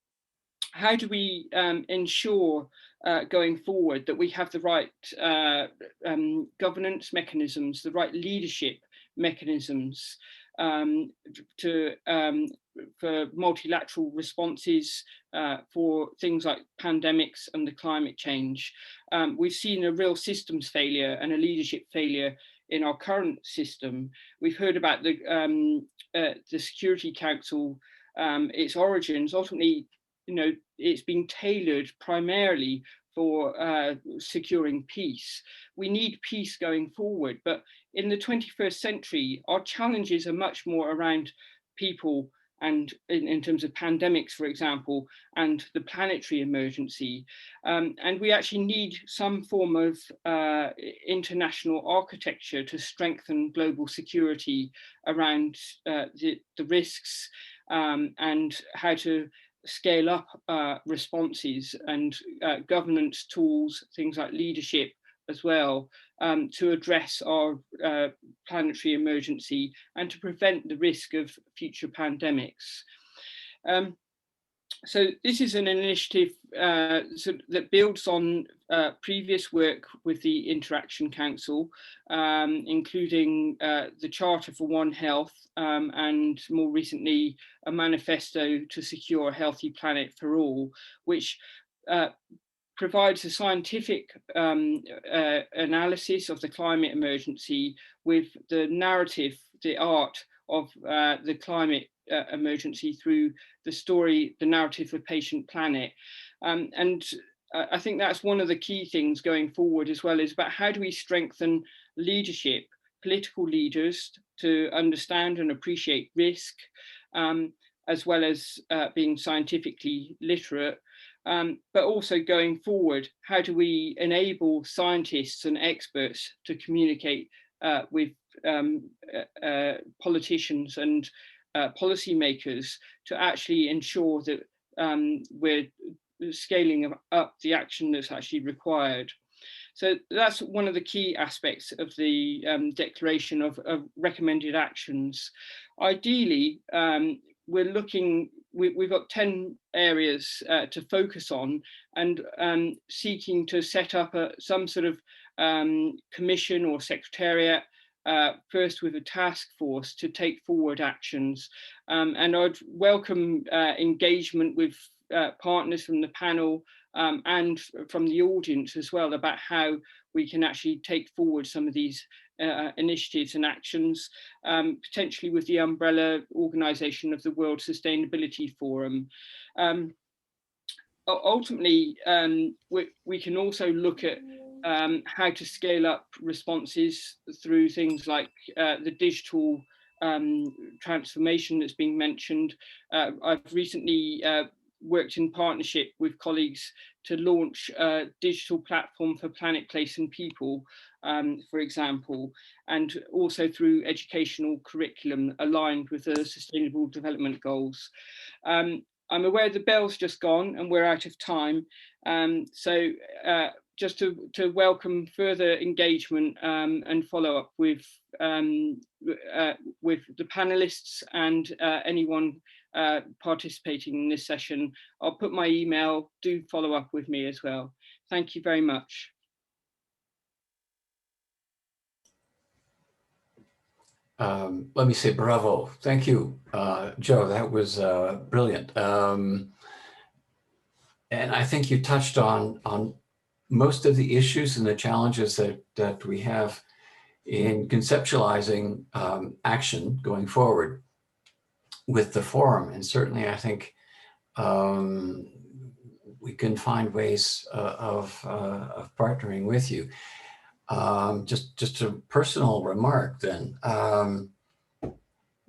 how do we ensure going forward that we have the right governance mechanisms, the right leadership mechanisms for multilateral responses for things like pandemics and the climate change. We've seen a real systems failure and a leadership failure in our current system. We've heard about the Security Council, its origins. Ultimately, you know, it's been tailored primarily for securing peace. We need peace going forward, but in the 21st century, our challenges are much more around people, and in terms of pandemics, for example, and the planetary emergency. And we actually need some form of international architecture to strengthen global security around the risks and how to scale up responses and governance tools, things like leadership as well, to address our planetary emergency and to prevent the risk of future pandemics. So this is an initiative that builds on previous work with the Interaction Council, including the Charter for One Health and more recently a manifesto to secure a healthy planet for all, which provides a scientific analysis of the climate emergency with the narrative, the art of the climate emergency through the story, the narrative of Patient Planet. And I think that's one of the key things going forward as well, is about how do we strengthen leadership, political leaders to understand and appreciate risk, as well as being scientifically literate. But also going forward, how do we enable scientists and experts to communicate with politicians and policymakers to actually ensure that we're scaling up the action that's actually required. So that's one of the key aspects of the declaration of recommended actions. Ideally, we're looking, we've got 10 areas to focus on, and seeking to set up some sort of commission or secretariat, first with a task force to take forward actions. And I'd welcome engagement with partners from the panel and from the audience as well about how we can actually take forward some of these initiatives and actions, potentially with the umbrella organization of the World Sustainability Forum. Ultimately, we can also look at how to scale up responses through things like the digital transformation that's being mentioned. I've recently worked in partnership with colleagues to launch a digital platform for planet, place and people, for example, and also through educational curriculum aligned with the Sustainable Development Goals. I'm aware the bell's just gone and we're out of time. So just to welcome further engagement and follow up with the panelists and anyone participating in this session. I'll put my email, do follow up with me as well. Thank you very much. Let me say bravo. Thank you, Joe. That was brilliant. And I think you touched on most of the issues and the challenges that we have in conceptualizing action going forward with the forum. And certainly I think we can find ways of partnering with you. Just a personal remark then.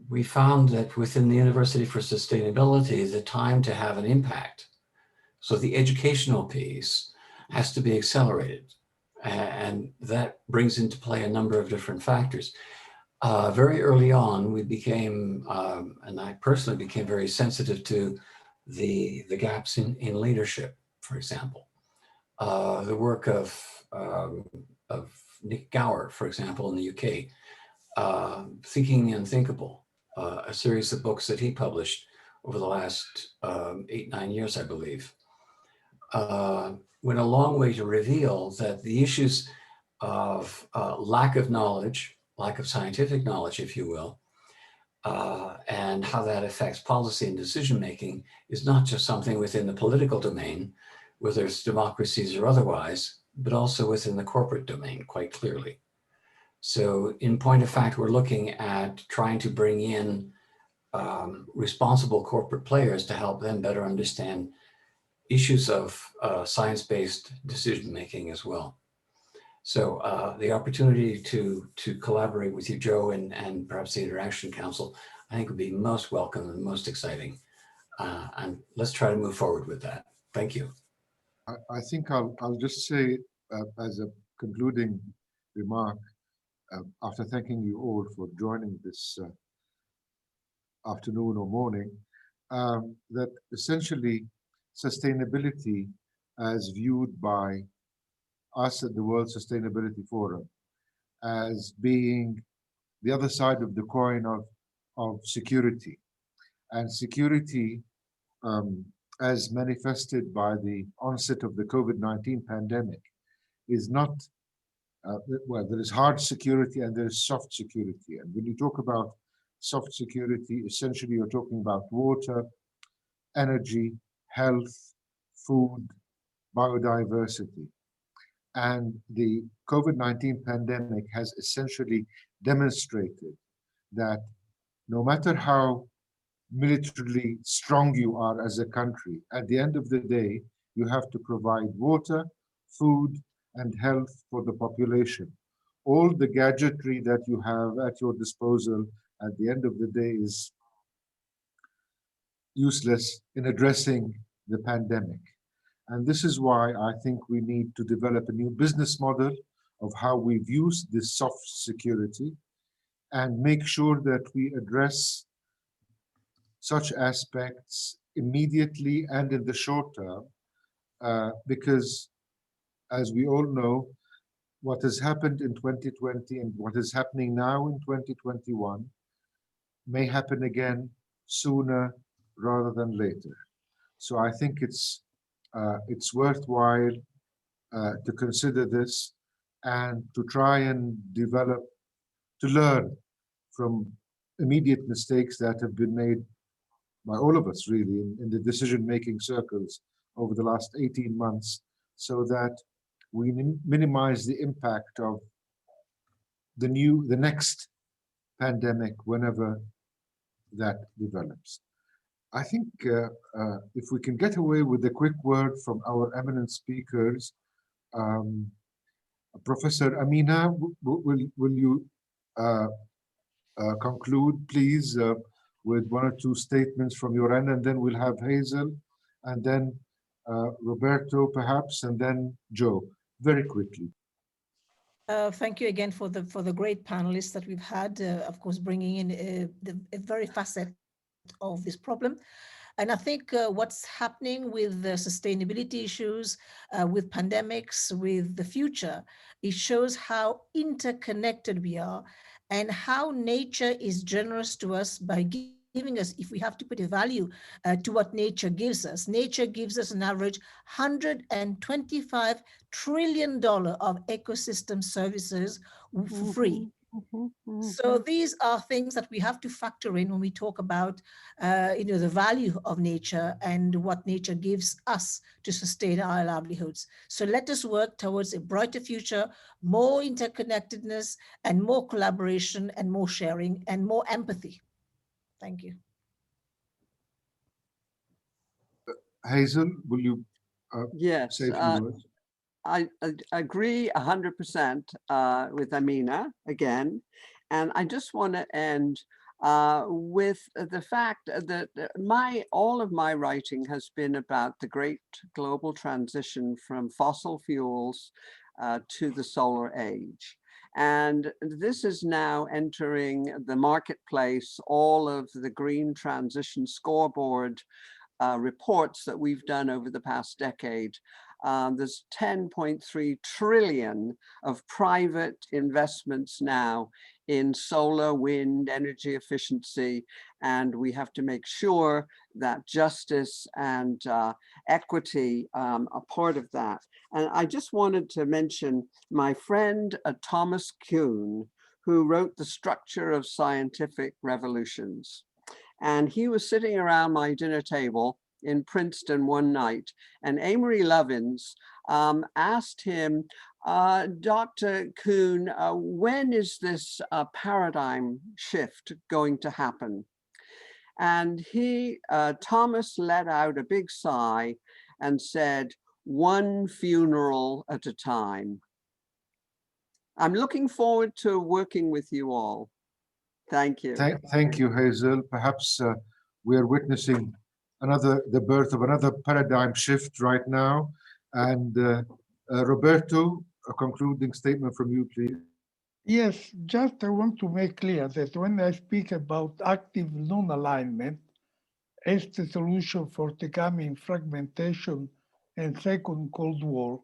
We found that within the University for Sustainability, the time to have an impact, so the educational piece, has to be accelerated. And that brings into play a number of different factors. Very early on, we became, and I personally became very sensitive to the gaps in leadership, for example. The work of Nick Gower, for example, in the UK, Thinking the Unthinkable, a series of books that he published over the last 8-9 years, I believe, went a long way to reveal that the issues of lack of knowledge, lack of scientific knowledge, if you will, and how that affects policy and decision-making is not just something within the political domain, whether it's democracies or otherwise, but also within the corporate domain, quite clearly. So in point of fact, we're looking at trying to bring in responsible corporate players to help them better understand issues of science-based decision-making as well. So the opportunity to collaborate with you, Joe, and perhaps the Interaction Council, I think would be most welcome and most exciting. And let's try to move forward with that. Thank you. I think I'll just say as a concluding remark, after thanking you all for joining this afternoon or morning, that essentially sustainability as viewed by us at the World Sustainability Forum as being the other side of the coin of security. And security, as manifested by the onset of the COVID-19 pandemic, is not, well, there is hard security and there is soft security. And when you talk about soft security, essentially you're talking about water, energy, health, food, biodiversity. And the COVID-19 pandemic has essentially demonstrated that no matter how militarily strong you are as a country, at the end of the day, you have to provide water, food, and health for the population. All the gadgetry that you have at your disposal at the end of the day is useless in addressing the pandemic. And this is why I think we need to develop a new business model of how we view this soft security and make sure that we address such aspects immediately and in the short term, because as we all know, what has happened in 2020 and what is happening now in 2021 may happen again sooner rather than later. So I think it's worthwhile to consider this and to try and develop, to learn from immediate mistakes that have been made by all of us really in the decision-making circles over the last 18 months, so that we minimize the impact of the next pandemic whenever that develops. I think if we can get away with a quick word from our eminent speakers, Professor Ameenah, will you conclude, please, with one or two statements from your end, and then we'll have Hazel, and then Roberto, perhaps, and then Joe, very quickly. Thank you again for the great panelists that we've had, of course, bringing in a very facet of this problem. And I think what's happening with the sustainability issues, with pandemics, with the future, it shows how interconnected we are and how nature is generous to us by giving us, if we have to put a value to what nature gives us an average $125 trillion of ecosystem services for free. So these are things that we have to factor in when we talk about the value of nature and what nature gives us to sustain our livelihoods. So let us work towards a brighter future, more interconnectedness and more collaboration and more sharing and more empathy. Thank you. Hazel, will you Yes, say a few words? I agree 100% with Ameenah again, and I just want to end with the fact that all of my writing has been about the great global transition from fossil fuels to the solar age. And this is now entering the marketplace. All of the green transition scoreboard reports that we've done over the past decade. There's 10.3 trillion of private investments now in solar, wind, energy efficiency, and we have to make sure that justice and equity are part of that. And I just wanted to mention my friend Thomas Kuhn, who wrote The Structure of Scientific Revolutions. And he was sitting around my dinner table in Princeton one night, and Amory Lovins asked him, Dr. Kuhn, when is this paradigm shift going to happen? And Thomas let out a big sigh and said, one funeral at a time. I'm looking forward to working with you all. Thank you. Thank you, Hazel. Perhaps we are witnessing the birth of another paradigm shift right now. And Roberto, a concluding statement from you, please. Yes, just I want to make clear that when I speak about active non-alignment as the solution for the coming fragmentation and second Cold War,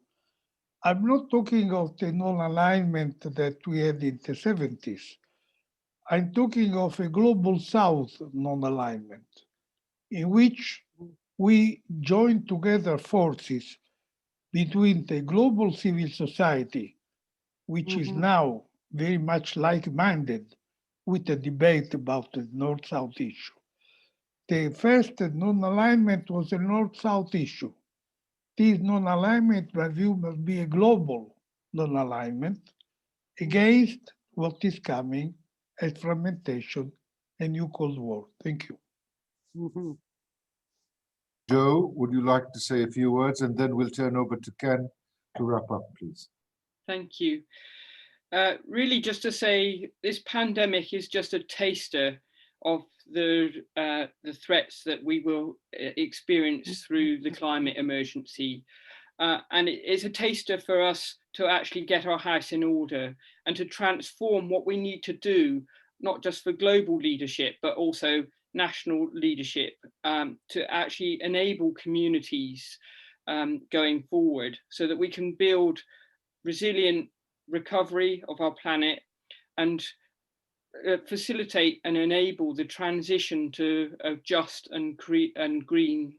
I'm not talking of the non-alignment that we had in the 70s. I'm talking of a global South non-alignment in which we join together forces between the global civil society, which is now very much like-minded with the debate about the North-South issue. The first non-alignment was a North-South issue. This non-alignment, by view, must be a global non-alignment against what is coming as fragmentation and new Cold War. Thank you. Joe, would you like to say a few words, and then we'll turn over to Ken to wrap up, please. Thank you. Really just to say, this pandemic is just a taster of the threats that we will experience through the climate emergency. And it's a taster for us to actually get our house in order and to transform what we need to do, not just for global leadership, but also national leadership, to actually enable communities going forward so that we can build resilient recovery of our planet and facilitate and enable the transition to a just and green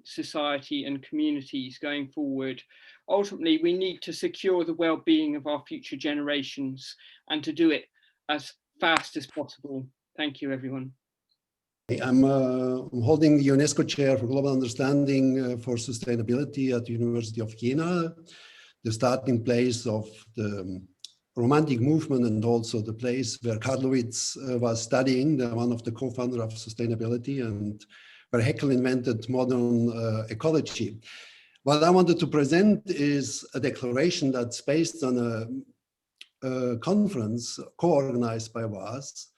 society and communities going forward. Ultimately, we need to secure the well-being of our future generations and to do it as fast as possible. Thank you, everyone. I'm holding the UNESCO Chair for Global Understanding for Sustainability at the University of Jena, the starting place of the Romantic movement and also the place where Karlowitz was studying, one of the co-founder of sustainability, and where Haeckel invented modern ecology. What I wanted to present is a declaration that's based on a conference co-organized by WAAS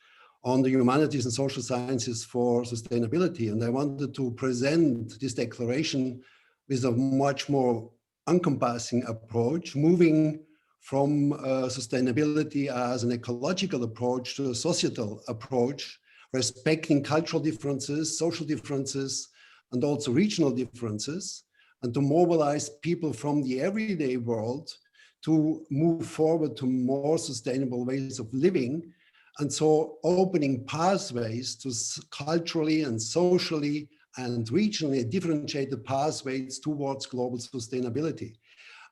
on the humanities and social sciences for sustainability. And I wanted to present this declaration with a much more encompassing approach, moving from sustainability as an ecological approach to a societal approach, respecting cultural differences, social differences, and also regional differences, and to mobilize people from the everyday world to move forward to more sustainable ways of living, and so opening pathways to culturally and socially and regionally differentiated pathways towards global sustainability.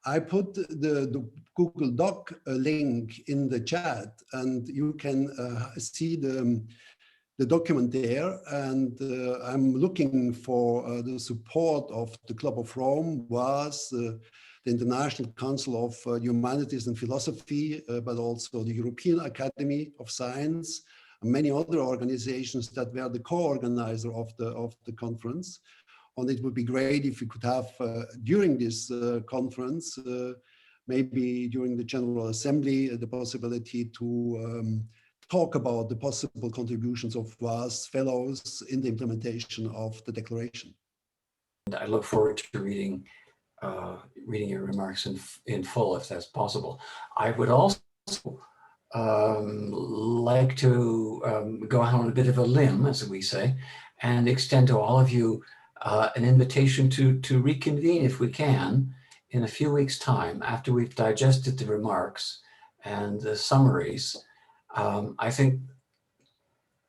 I put the Google Doc link in the chat, and you can see the document there. And I'm looking for the support of the Club of Rome, WAAS, the International Council of Humanities and Philosophy, but also the European Academy of Science, and many other organizations that were the co-organizer of the conference. And it would be great if we could have, during this conference, maybe during the General Assembly, the possibility to talk about the possible contributions of WAAS fellows in the implementation of the declaration. And I look forward to reading your remarks in full, if that's possible. I would also like to go out on a bit of a limb, as we say, and extend to all of you an invitation to reconvene, if we can, in a few weeks' time after we've digested the remarks and the summaries. I think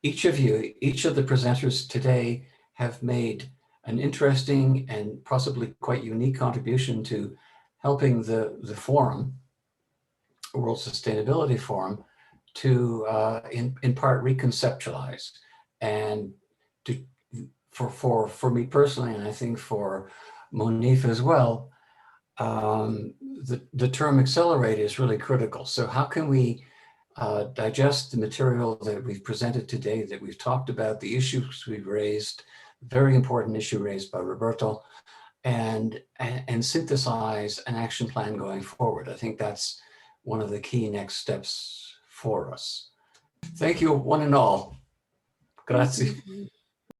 each of the presenters today have made an interesting and possibly quite unique contribution to helping the forum, World Sustainability Forum, to in part reconceptualize and to for me personally, and I think for Moneef as well, the term accelerate is really critical. So how can we digest the material that we've presented today, that we've talked about, the issues we've raised, very important issue raised by Roberto, and synthesize an action plan going forward? I think that's one of the key next steps for us. Thank you, one and all. Grazie.